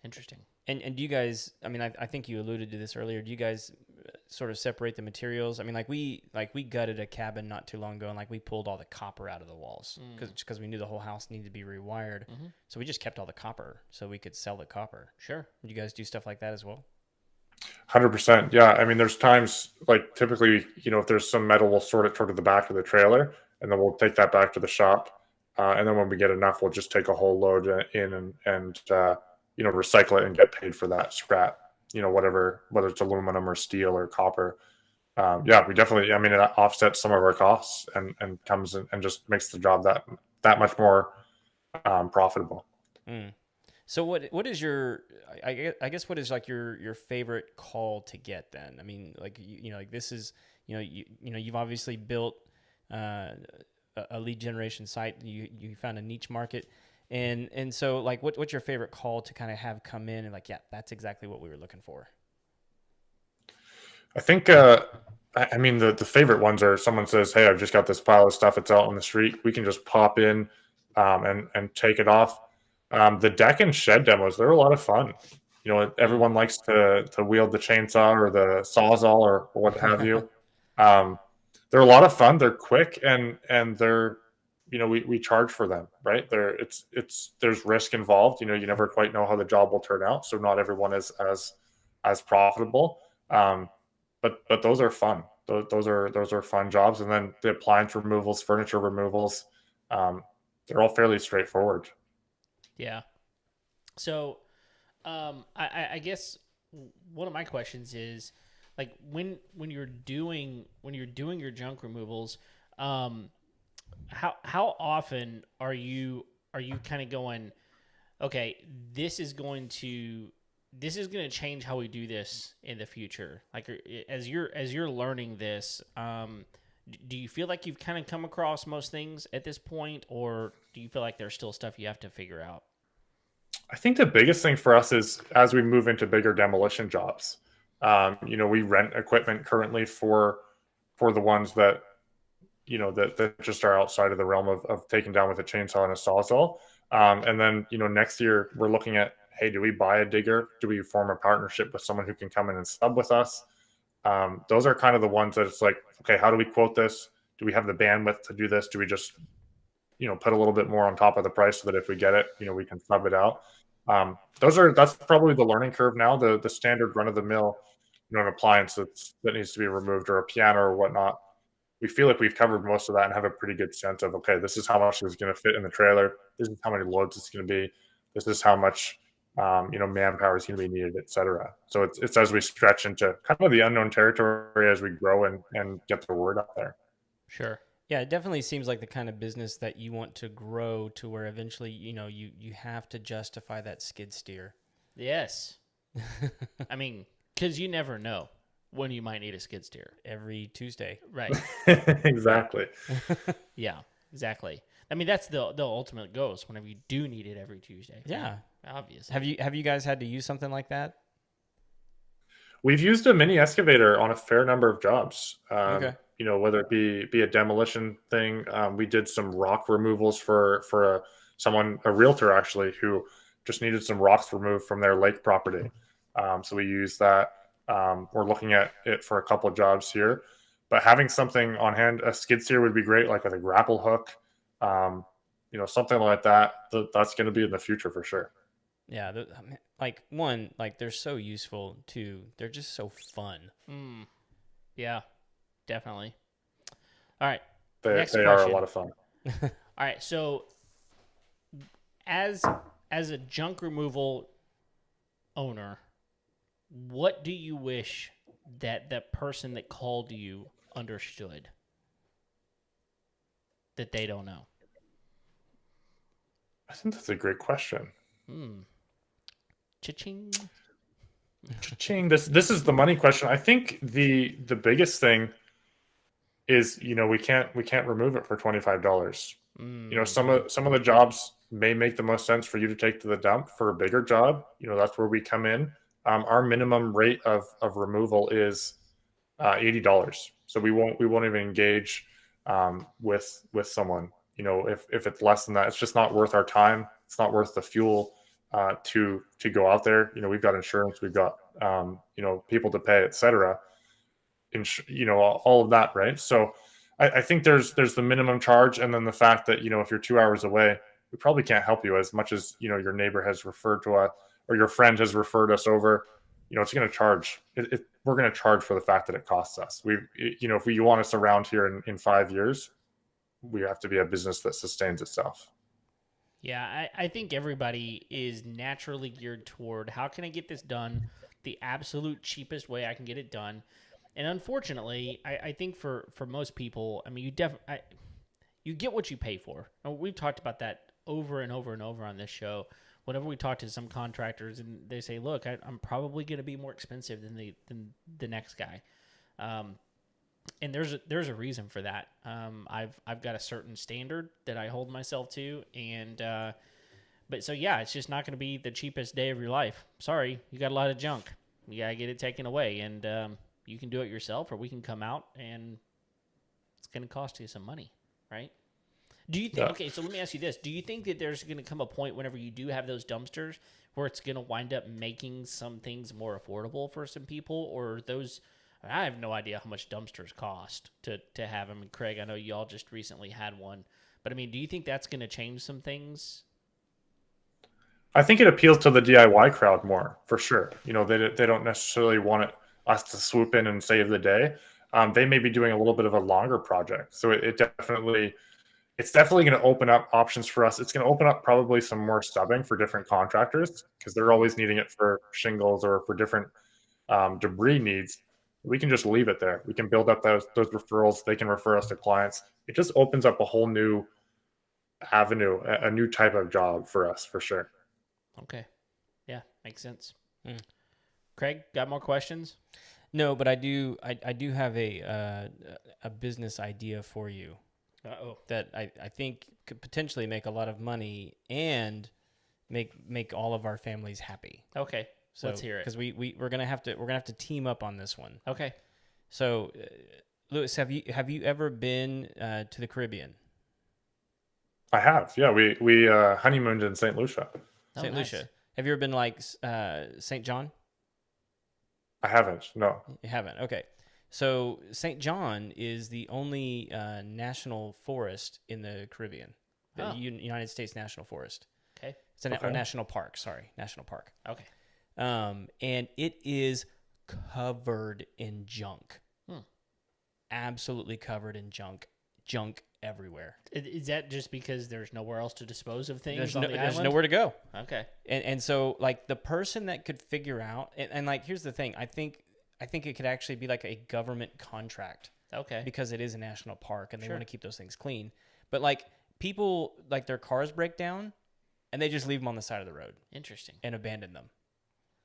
Interesting. And do you guys, I think you alluded to this earlier, do you guys sort of separate the materials? I mean, we gutted a cabin not too long ago, and we pulled all the copper out of the walls because we knew the whole house needed to be rewired. Mm-hmm. So we just kept all the copper so we could sell the copper. Sure. Do you guys do stuff like that as well? 100%. Yeah. There's times typically, if there's some metal, we'll sort it toward the back of the trailer, and then we'll take that back to the shop. And then when we get enough, we'll just take a whole load in and recycle it and get paid for that scrap. Whether it's aluminum or steel or copper. We definitely, it offsets some of our costs and comes in and just makes the job that much more profitable. So what is your, I guess what is your favorite call to get then? This is, you've obviously built a lead generation site. You found a niche market. And so what's your favorite call to kind of have come in and that's exactly what we were looking for? I think the favorite ones are someone says, "Hey, I've just got this pile of stuff. It's out on the street. We can just pop in and take it off." The deck and shed demos, they're a lot of fun. Everyone likes to wield the chainsaw or the sawzall or what have you. They're a lot of fun. They're quick and they're we charge for them, right? There's risk involved. You never quite know how the job will turn out. So not everyone is as profitable. But those are fun. Those are fun jobs. And then the appliance removals, furniture removals, they're all fairly straightforward. Yeah. So, I guess one of my questions is when you're doing your junk removals, how often are you kind of going, okay, this is going to this is going to change how we do this in the future. Like as you're learning this, do you feel like you've kind of come across most things at this point, or do you feel like there's still stuff you have to figure out? I think the biggest thing for us is as we move into bigger demolition jobs. We rent equipment currently for the ones that that just are outside of the realm of taking down with a chainsaw and a sawzall. And then next year we're looking at, hey, do we buy a digger? Do we form a partnership with someone who can come in and sub with us? Those are kind of the ones that it's like, okay, how do we quote this? Do we have the bandwidth to do this? Do we just put a little bit more on top of the price so that if we get it, we can sub it out? That's probably the learning curve now. The standard run of the mill, an appliance that needs to be removed, or a piano or whatnot. We feel like we've covered most of that and have a pretty good sense of, okay, this is how much is going to fit in the trailer. This is how many loads it's going to be. This is how much manpower is going to be needed, etc. So it's as we stretch into kind of the unknown territory as we grow and get the word out there. Sure. Yeah, it definitely seems like the kind of business that you want to grow to where eventually, you have to justify that skid steer. Yes. I mean, because you never know when you might need a skid steer. Every Tuesday. Right. Exactly. Yeah, exactly. I mean, that's the ultimate goal is whenever you do need it every Tuesday. Yeah. Obviously. Have you guys had to use something like that? We've used a mini excavator on a fair number of jobs. Okay. Whether it be a demolition thing. We did some rock removals for a realtor actually, who just needed some rocks removed from their lake property. So we used that. We're looking at it for a couple of jobs here, but having something on hand, a skid steer would be great, like with a grapple hook, something like that. That's going to be in the future for sure. Yeah, they're so useful. Two, they're just so fun. Yeah, definitely. All right. They are a lot of fun. All right. So as a junk removal owner, what do you wish that person that called you understood that they don't know? I think that's a great question. Cha-ching. Cha-ching. This is the money question. I think the biggest thing is we can't remove it for $25. Some of the jobs may make the most sense for you to take to the dump. For a bigger job, that's where we come in. Our minimum rate of removal is $80. So we won't even engage with someone. If it's less than that, it's just not worth our time. It's not worth the fuel to go out there. We've got insurance, we've got people to pay, etc. All of that, right? So I think there's the minimum charge, and then the fact that if you're 2 hours away, we probably can't help you as much as your neighbor has referred to us, or your friend has referred us over. It's going to charge. We're going to charge for the fact that it costs us. If you want us around here in 5 years, we have to be a business that sustains itself. Yeah, I think everybody is naturally geared toward how can I get this done the absolute cheapest way I can get it done. And unfortunately, I think for most people, I mean, you get what you pay for. And we've talked about that over and over and over on this show. Whenever we talk to some contractors and they say, look, I'm probably going to be more expensive than the next guy. And there's a reason for that. I've got a certain standard that I hold myself to, and but so yeah, it's just not going to be the cheapest day of your life. Sorry, you got a lot of junk. You gotta get it taken away, and you can do it yourself, or we can come out, and it's going to cost you some money, right? Do you think? Yeah. Okay, so let me ask you this: do you think that there's going to come a point whenever you do have those dumpsters where it's going to wind up making some things more affordable for some people, or those? I have no idea how much dumpsters cost to have them. And Craig, I know y'all just recently had one, but I mean, do you think that's going to change some things? I think it appeals to the DIY crowd more, for sure. They don't necessarily want us to swoop in and save the day. They may be doing a little bit of a longer project, so it's definitely going to open up options for us. It's going to open up probably some more stubbing for different contractors because they're always needing it for shingles or for different debris needs. We can just leave it there. We can build up those referrals. They can refer us to clients. It just opens up a whole new avenue, a new type of job for us, for sure. Okay. Yeah, makes sense. Craig, got more questions? No, but I do have a business idea for you. That I think could potentially make a lot of money and make all of our families happy. Okay, so let's hear it. Because we're gonna have to team up on this one. Okay. So, Lewis, have you ever been to the Caribbean? I have. Yeah, we honeymooned in St. Lucia. St. Lucia. Have you ever been like St. John? I haven't. No. You haven't. Okay. So St. John is the only national forest in the Caribbean, the United States National Forest. Okay. It's a national park. Sorry, national park. Okay. And it is covered in junk. Absolutely covered in junk. Junk everywhere. Is that just because there's nowhere else to dispose of things on the island? There's nowhere to go. Okay. And so like the person that could figure out and like here's the thing, I think it could actually be like a government contract. Okay. Because it is a national park and they want to keep those things clean. But like people, like their cars break down and they just leave them on the side of the road. Interesting. And abandon them.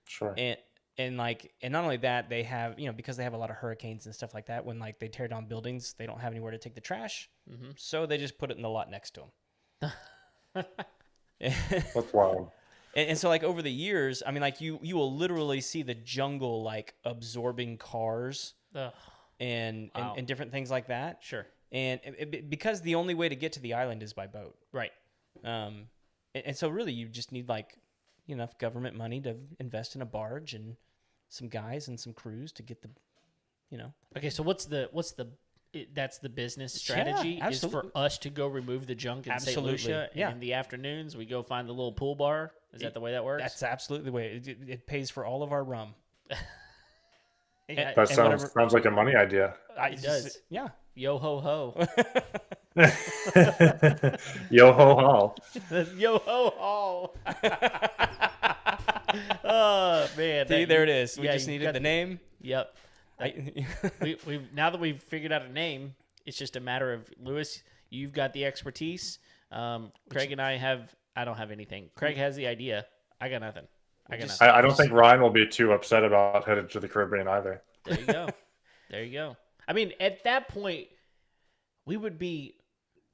Sure. And not only that, they have, because they have a lot of hurricanes and stuff like that, when like they tear down buildings, they don't have anywhere to take the trash. Mm-hmm. So they just put it in the lot next to them. That's wild. And so like over the years, I mean, like you will literally see the jungle like absorbing cars and different things like that. Sure. And because the only way to get to the island is by boat. Right. And so really you just need like enough government money to invest in a barge and some guys and some crews to get the, Okay, so that's the business strategy is for us to go remove the junk in St. Lucia. Yeah. And in the afternoons, we go find the little pool bar. Is that the way that works? That's absolutely the way. It pays for all of our rum. That sounds like a money idea. It does. Yeah. Yo ho ho. Yo ho ho. Yo ho ho. Oh man! See, there it is. We just needed the name. Yep. We now that we've figured out a name, it's just a matter of Lewis. You've got the expertise. Craig and I don't have anything. Craig has the idea. I got nothing. I don't think Ryan will be too upset about headed to the Caribbean either. There you go. There you go. I mean, at that point, we would be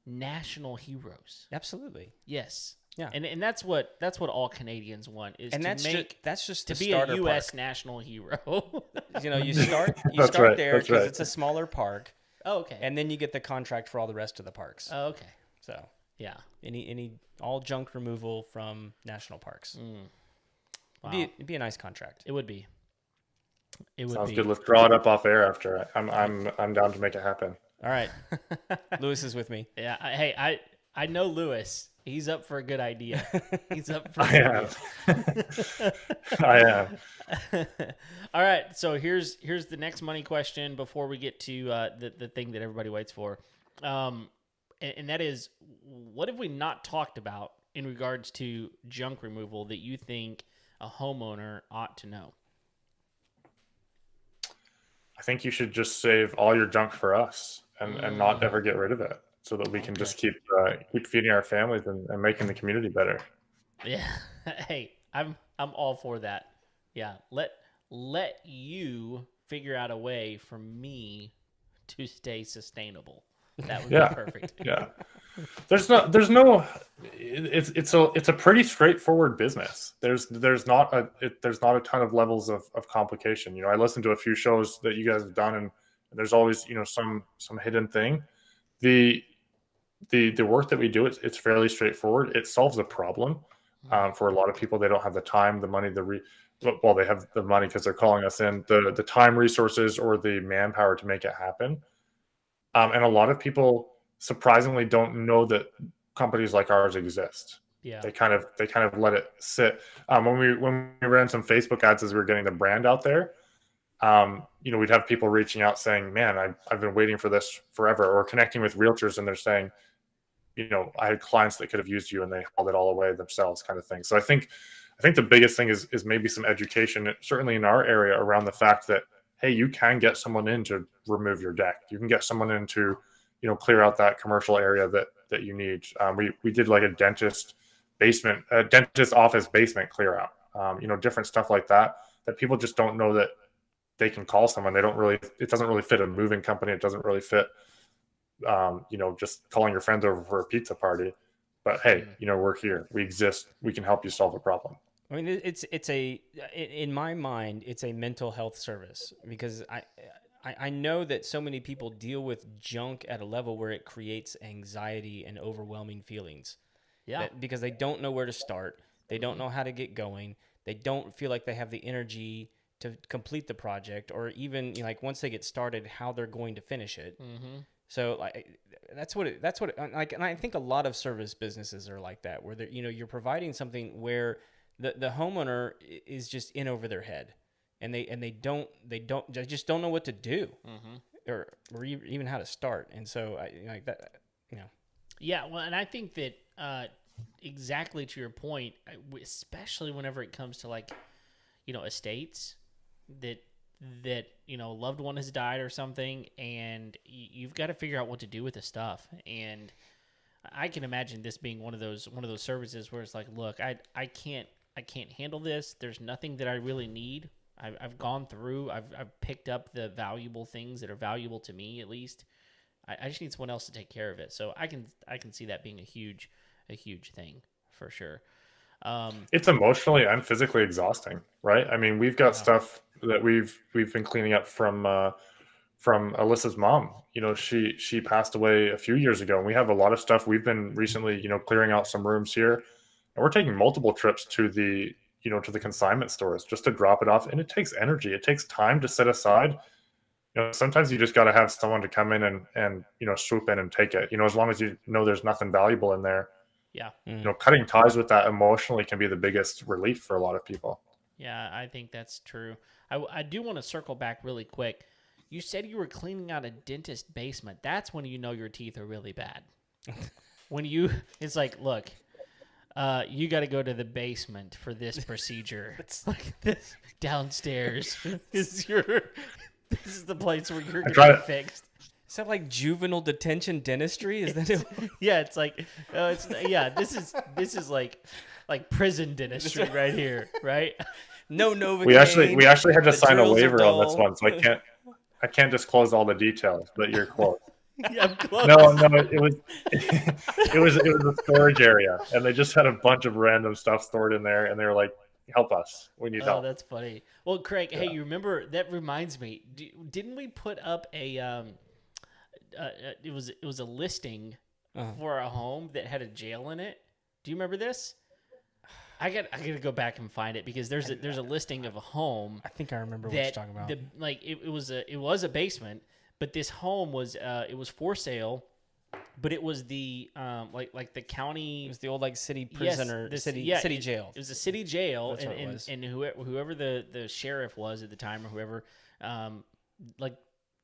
national heroes. Absolutely. Yes. Yeah. And that's what all Canadians want is and to that's just to be a U.S. national hero. You start right, there because it's a smaller park. Oh, okay. And then you get the contract for all the rest of the parks. Oh, okay. So yeah, all junk removal from national parks. Wow. It'd be a nice contract. It would be. Sounds good. Let's draw it up off air after. I'm down to make it happen. All right. Lewis is with me. Yeah. I know Lewis. He's up for a good idea. He's up for. I am. All right. So here's the next money question before we get to the thing that everybody waits for, and that is, what have we not talked about in regards to junk removal that you think a homeowner ought to know? I think you should just save all your junk for us and not ever get rid of it, so that we can just keep feeding our families and making the community better. Yeah. Hey, I'm all for that. Yeah. Let you figure out a way for me to stay sustainable. That would be perfect. Yeah. There's no it's a pretty straightforward business. There's not a ton of levels of complication. I listened to a few shows that you guys have done, and there's always some hidden thing. The work that we do, it's fairly straightforward. It solves a problem. For a lot of people, they don't have the time, the money, they have the money because they're calling us in, the time, resources, or the manpower to make it happen. And a lot of people surprisingly don't know that companies like ours exist. Yeah. They kind of let it sit. When we ran some Facebook ads as we were getting the brand out there, we'd have people reaching out saying, man, I've been waiting for this forever, or connecting with realtors and they're saying, I had clients that could have used you and they hauled it all away themselves, kind of thing. So I think the biggest thing is maybe some education, certainly in our area, around the fact that, hey, you can get someone in to remove your deck. You can get someone in to, clear out that commercial area that you need. We did like a dentist office basement clear out. different stuff like that people just don't know that they can call someone. It doesn't really fit a moving company. It doesn't really fit, just calling your friends over for a pizza party. But hey, we're here. We exist. We can help you solve a problem. I mean, in my mind, it's a mental health service, because I know that so many people deal with junk at a level where it creates anxiety and overwhelming feelings. Yeah. Because they don't know where to start. They don't know how to get going. They don't feel like they have the energy to complete the project, or even once they get started, how they're going to finish it. Mm-hmm. So that's what and I think a lot of service businesses are like that, where you're providing something where the homeowner is just in over their head, and they just don't know what to do, or even how to start. And so Yeah, well, and I think that exactly to your point, especially whenever it comes to estates that loved one has died or something, and you've got to figure out what to do with the stuff. And I can imagine this being one of those services where it's like, look, I can't handle this. There's nothing that I really need. I've gone through. I've picked up the valuable things that are valuable to me, at least. I just need someone else to take care of it. So I can see that being a huge thing for sure. It's emotionally and physically exhausting, right? I mean, we've got stuff that we've been cleaning up from Alyssa's mom. She passed away a few years ago, and we have a lot of stuff. We've been recently, clearing out some rooms here, and we're taking multiple trips to the consignment stores just to drop it off. And it takes energy. It takes time to set aside. Sometimes you just got to have someone to come in and swoop in and take it. As long as there's nothing valuable in there. Yeah. Cutting ties with that emotionally can be the biggest relief for a lot of people. Yeah, I think that's true. I do want to circle back really quick. You said you were cleaning out a dentist basement. That's when your teeth are really bad. It's like, look, you got to go to the basement for this procedure. It's like this downstairs is this is the place where you're going to get fixed. Is that like juvenile detention dentistry? Is that it? Yeah, it's like, this is like prison dentistry right here, right? No Novocaine. We actually had to sign a waiver on this one, so I can't disclose all the details, but you're close. Yeah, I'm close. No, it was a storage area, and they just had a bunch of random stuff stored in there, and they were like, help us, we need help. Oh, that's funny. Well, Craig, hey, you remember, that reminds me, didn't we put up a it was a listing for a home that had a jail in it? Do you remember this? I got to go back and find it, because there's a listing of a home. I think I remember what you're talking about. It was a basement, but this home was it was for sale, but it was the like the county. It was the old city prison, or city jail. It was a city jail, That's what it was. And whoever the sheriff was at the time, or whoever,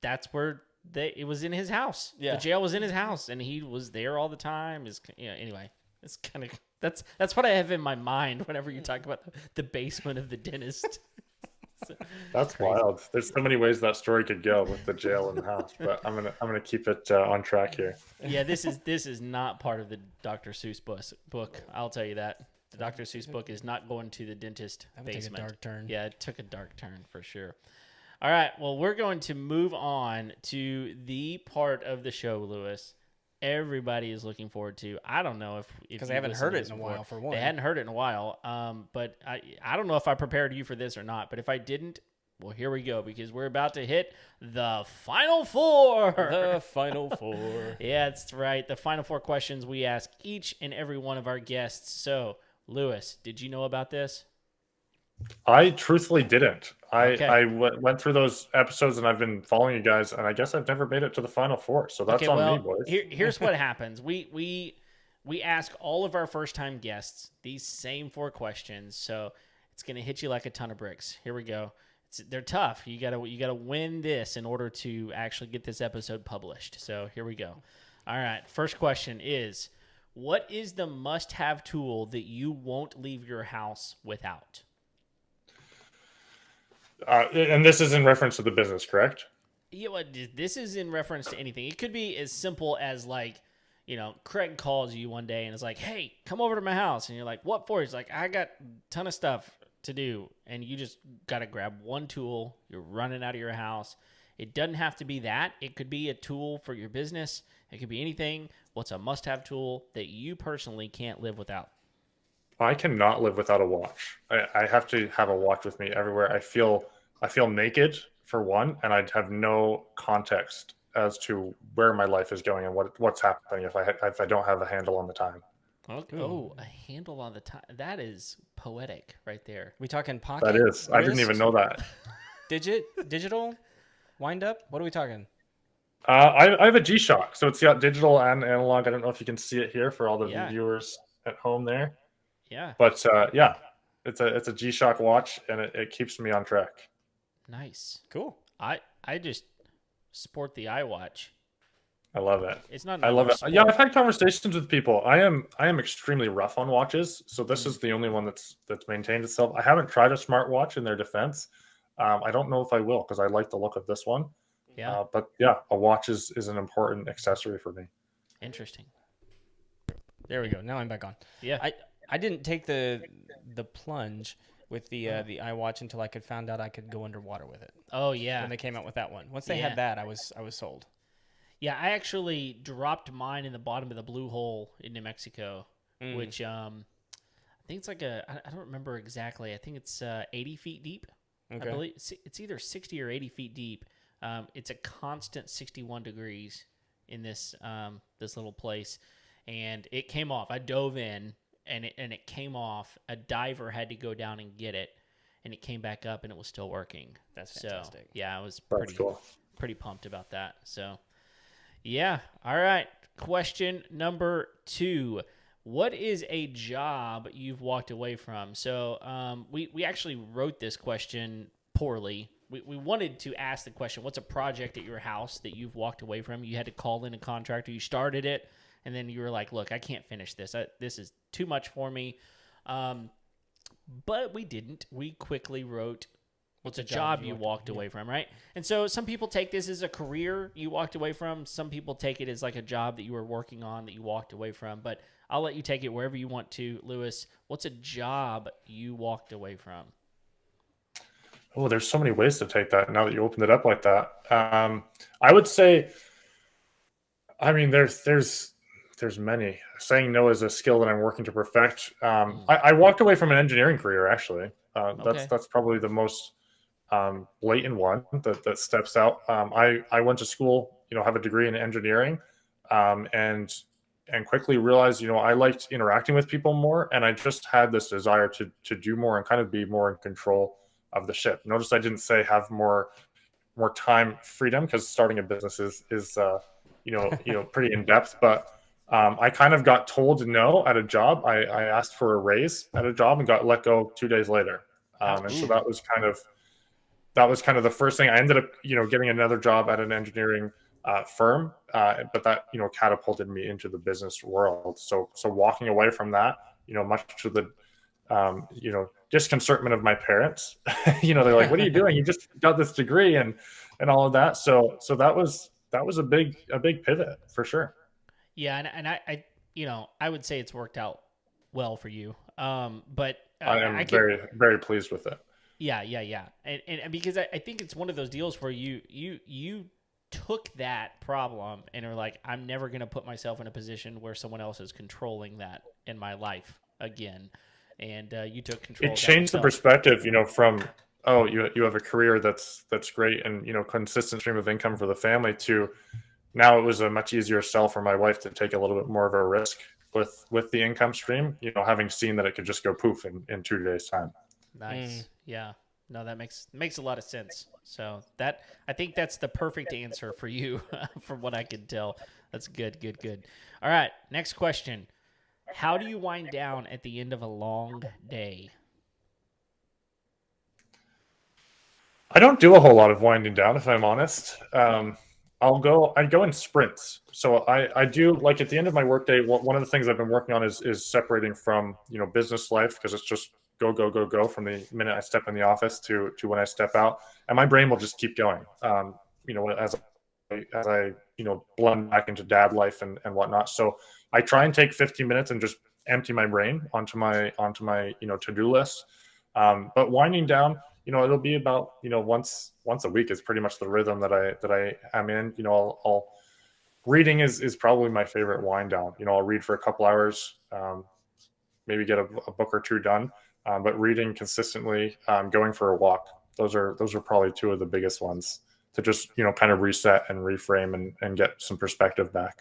that's where it was in his house. Yeah. The jail was in his house, and he was there all the time. Anyway, it's kind of that's what I have in my mind whenever you talk about the basement of the dentist. That's crazy. There's so many ways that story could go with the jail and the house, but I'm gonna keep it on track here. Yeah, this is not part of the Dr. Seuss book. I'll tell you that. The Dr. Seuss book is not going to the dentist basement. Take a dark turn. Yeah, it took a dark turn for sure. All right, well, we're going to move on to the part of the show, Lewis, everybody is looking forward to. I don't know if because they haven't heard it in a while, for one. They hadn't heard it in a while. But I don't know if I prepared you for this or not. But if I didn't, well, here we go, because we're about to hit the Final Four. The Final Four. Yeah, that's right. The Final Four questions we ask each and every one of our guests. So, Lewis, did you know about this? I truthfully didn't. I went through those episodes and I've been following you guys, and I guess I've never made it to the Final Four. So that's on me, boys. Here's what happens. We ask all of our first-time guests these same 4 questions, so it's going to hit you like a ton of bricks. Here we go. They're tough. You gotta win this in order to actually get this episode published. So here we go. All right. First question is, what is the must-have tool that you won't leave your house without? And this is in reference to the business, correct? Yeah, this is in reference to anything. It could be as simple as Craig calls you one day and is like, "Hey, come over to my house," and you're like, "What for?" He's like, "I got a ton of stuff to do, and you just got to grab one tool, you're running out of your house. It doesn't have to be that. It could be a tool for your business. It could be anything. What's a must-have tool that you personally can't live without? I cannot live without a watch. I have to have a watch with me everywhere. I feel naked for one, and I'd have no context as to where my life is going and what's happening if I don't have a handle on the time. Okay. Oh, a handle on the time. That is poetic right there. We talking pocket? That is. I didn't even know that. Digital? Wind up? What are we talking? I have a G-Shock, so it's got digital and analog. I don't know if you can see it here for all the viewers at home there. Yeah. But it's a G-Shock watch, and it keeps me on track. Nice. Cool. I just sport the iWatch. I love it. It's not. I love it. Yeah, I've had conversations with people. I am extremely rough on watches, so this is the only one that's maintained itself. I haven't tried a smartwatch in their defense. I don't know if I will because I like the look of this one. Yeah. But yeah, a watch is an important accessory for me. Interesting. There we go. Now I'm back on. Yeah. I didn't take the plunge with the iWatch until I found out I could go underwater with it. Oh yeah. When they came out with that one. Once they had that, I was sold. Yeah, I actually dropped mine in the bottom of the Blue Hole in New Mexico, which I think it's like I don't remember exactly. I think it's 80 feet deep. Okay. I believe it's either 60 or 80 feet deep. It's a constant 61 degrees in this this little place, and it came off. I dove in, and it came off. A diver had to go down and get it, and it came back up, and it was still working. That's fantastic. So, yeah, I was pretty pumped about that. So, yeah. All right. Question number 2. What is a job you've walked away from? So we actually wrote this question poorly. We wanted to ask the question, what's a project at your house that you've walked away from? You had to call in a contractor. You started it, and then you were like, look, I can't finish this. This is too much for me. But we didn't. We quickly wrote, what's a job you walked away from, right? And so some people take this as a career you walked away from. Some people take it as like a job that you were working on that you walked away from. But I'll let you take it wherever you want to. Lewis, what's a job you walked away from? Oh, there's so many ways to take that now that you opened it up like that. I would say, I mean, there's many. Saying no is a skill that I'm working to perfect. I walked away from an engineering career, actually. That's probably the most blatant one that steps out. I went to school, have a degree in engineering, and quickly realized, I liked interacting with people more, and I just had this desire to do more and kind of be more in control of the ship. Notice I didn't say have more time freedom, because starting a business is pretty in depth. But I kind of got told no at a job. I asked for a raise at a job and got let go 2 days later. And so that was kind of the first thing. I ended up getting another job at an engineering firm, but that catapulted me into the business world. So walking away from that, much to the disconcertment of my parents, they're like, what are you doing? You just got this degree and all of that. So that was a big pivot for sure. Yeah. And I would say it's worked out well for you. But I am very, very pleased with it. Yeah. And because I think it's one of those deals where you took that problem and are like, I'm never going to put myself in a position where someone else is controlling that in my life again. And you took control. It changed the perspective, from, you have a career that's great and, consistent stream of income for the family, to now it was a much easier sell for my wife to take a little bit more of a risk with the income stream, having seen that it could just go poof in 2 days time. Nice. Yeah. No, that makes a lot of sense. So I think that's the perfect answer for you from what I can tell. That's good. All right. Next question. How do you wind down at the end of a long day? I don't do a whole lot of winding down, if I'm honest. I go in sprints. So I do, like, at the end of my workday, one of the things I've been working on is separating from, business life, because it's just go from the minute I step in the office to when I step out, and my brain will just keep going. As I blend back into dad life and whatnot. So I try and take 15 minutes and just empty my brain onto my to-do list. But winding down, it'll be about, once a week is pretty much the rhythm that I am in. I'll reading is probably my favorite wind down. I'll read for a couple hours, maybe get a book or two done. But reading consistently, going for a walk, those are probably two of the biggest ones to just kind of reset and reframe and get some perspective back.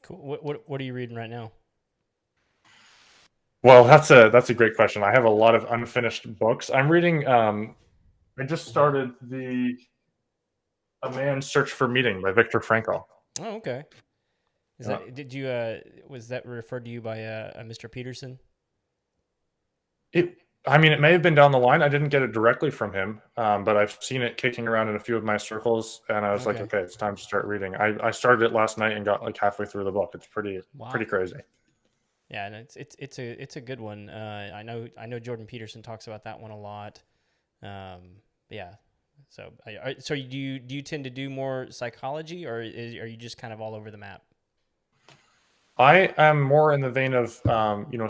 Cool. What are you reading right now? Well, that's a great question. I have a lot of unfinished books. I'm reading. I just started A Man's Search for Meaning by Viktor Frankl. Oh, okay. Was that referred to you by Mr. Peterson? It may have been down the line. I didn't get it directly from him, but I've seen it kicking around in a few of my circles, and I was like, okay, it's time to start reading. I started it last night and got like halfway through the book. It's pretty crazy. Yeah, and it's a good one. I know Jordan Peterson talks about that one a lot. Yeah. So do you tend to do more psychology, or are you just kind of all over the map? I am more in the vein of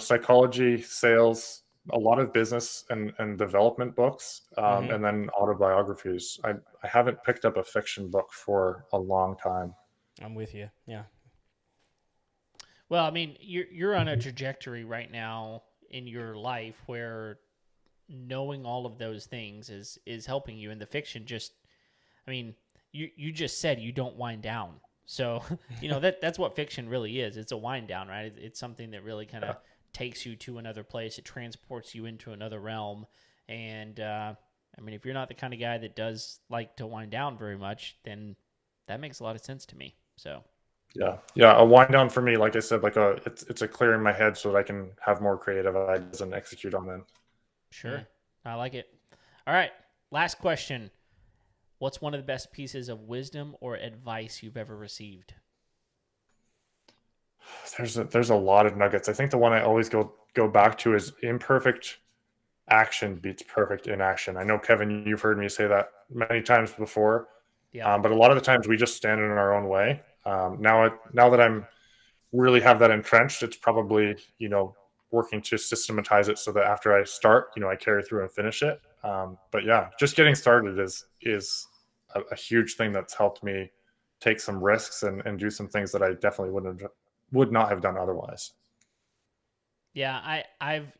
psychology, sales, a lot of business and development books, and then autobiographies. I haven't picked up a fiction book for a long time. I'm with you. Yeah. Well, I mean, you're on a trajectory right now in your life where knowing all of those things is helping you. And the fiction you just said you don't wind down. So, that's what fiction really is. It's a wind down, right? It's something that really kind of takes you to another place. It transports you into another realm. And, if you're not the kind of guy that does like to wind down very much, then that makes a lot of sense to me. So. Yeah. A wind down for me, like I said, it's a clear in my head so that I can have more creative ideas and execute on them. Sure. I like it. All right. Last question. What's one of the best pieces of wisdom or advice you've ever received? There's a lot of nuggets. I think the one I always go back to is imperfect action beats perfect inaction. I know, Kevin, you've heard me say that many times before. Yeah. But a lot of the times we just stand in our own way. Now that I'm really have that entrenched, it's probably, working to systematize it so that after I start, I carry through and finish it. But yeah, just getting started is a huge thing that's helped me take some risks and do some things that I definitely would not have done otherwise. Yeah,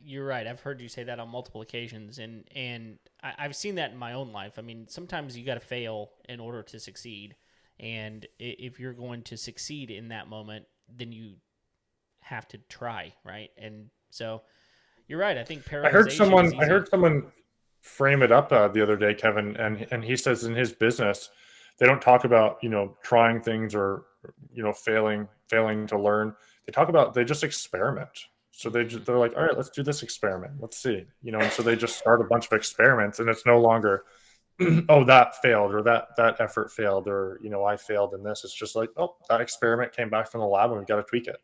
you're right. I've heard you say that on multiple occasions, and I've seen that in my own life. I mean, sometimes you got to fail in order to succeed, and if you're going to succeed in that moment, then you have to try, right? And so, you're right. I think paralyzation. I heard someone frame it up the other day, Kevin, and he says in his business, they don't talk about trying things or failing to learn. They just experiment. So they're like, all right, let's do this experiment. Let's see, and so they just start a bunch of experiments, and it's no longer, oh, that failed, or that effort failed, or, I failed in this. It's just like, oh, that experiment came back from the lab and we got to tweak it.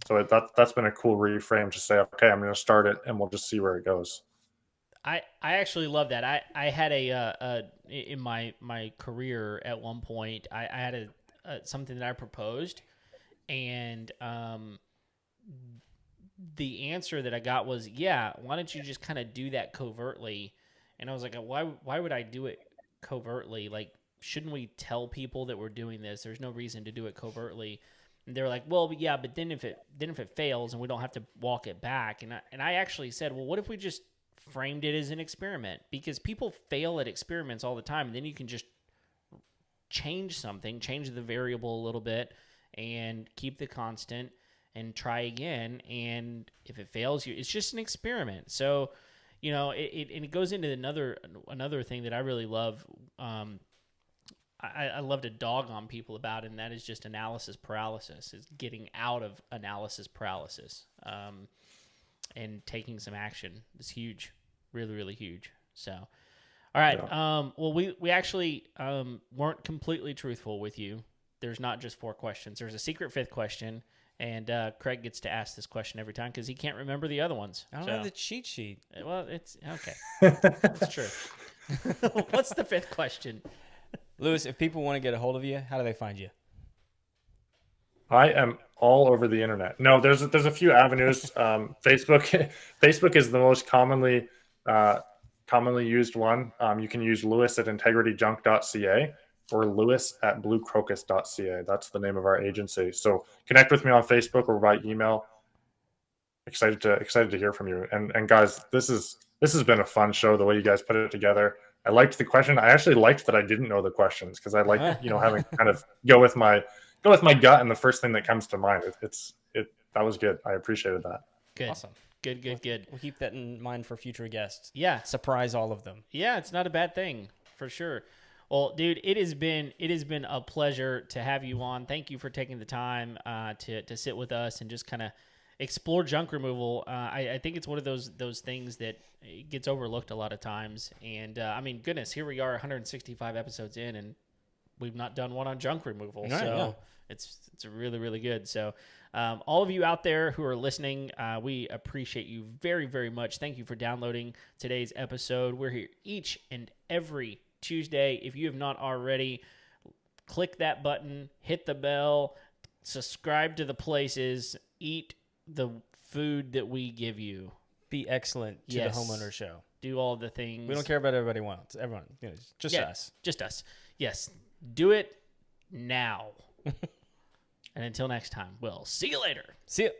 So that's been a cool reframe to say, okay, I'm going to start it and we'll just see where it goes. I actually love that. I had in my career at one point, I had something that I proposed, and the answer that I got was, yeah, why don't you just kind of do that covertly? And I was like, why would I do it covertly? Like, shouldn't we tell people that we're doing this? There's no reason to do it covertly. And they're like, well, yeah, but then if it fails and we don't have to walk it back. And I actually said, well, what if we just framed it as an experiment? Because people fail at experiments all the time, and then you can just change the variable a little bit and keep the constant and try again. And if it fails, it's just an experiment. So, it goes into another thing that I really love. I love to dog on people about, and that is just analysis paralysis. Is getting out of analysis paralysis, and taking some action is huge, really, really huge. So, all right. Yeah. Well, we actually weren't completely truthful with you. There's not just 4 questions. There's a secret 5th question. And Craig gets to ask this question every time because he can't remember the other ones. I don't have the cheat sheet. Well, it's okay. That's true. What's the 5th question? Lewis, if people want to get a hold of you, how do they find you? I am all over the internet. No, there's a few avenues. Facebook is the most commonly commonly used one. You can use Lewis at integrityjunk.ca or Lewis at bluecrocus.ca. That's the name of our agency. So connect with me on Facebook or by email. Excited to hear from you. And guys, this has been a fun show, the way you guys put it together. I liked the question. I actually liked that I didn't know the questions, because I like, having kind of go with my gut and the first thing that comes to mind. That was good. I appreciated that. Good. Awesome. Good. We'll keep that in mind for future guests. Yeah. Surprise all of them. Yeah, it's not a bad thing, for sure. Well, dude, it has been a pleasure to have you on. Thank you for taking the time to sit with us and just kind of explore junk removal. I think it's one of those things that gets overlooked a lot of times. And I mean, goodness, here we are 165 episodes in, and we've not done one on junk removal. Right, so yeah. it's really, really good. So all of you out there who are listening, we appreciate you very, very much. Thank you for downloading today's episode. We're here each and every Tuesday. If you have not already, click that button, hit the bell, subscribe to the places, eat the food that we give you. Be excellent to the Homeowners show. Do all the things. We don't care about everybody else. Everyone. Just us. Just us. Yes. Do it now. And until next time, we'll see you later. See ya.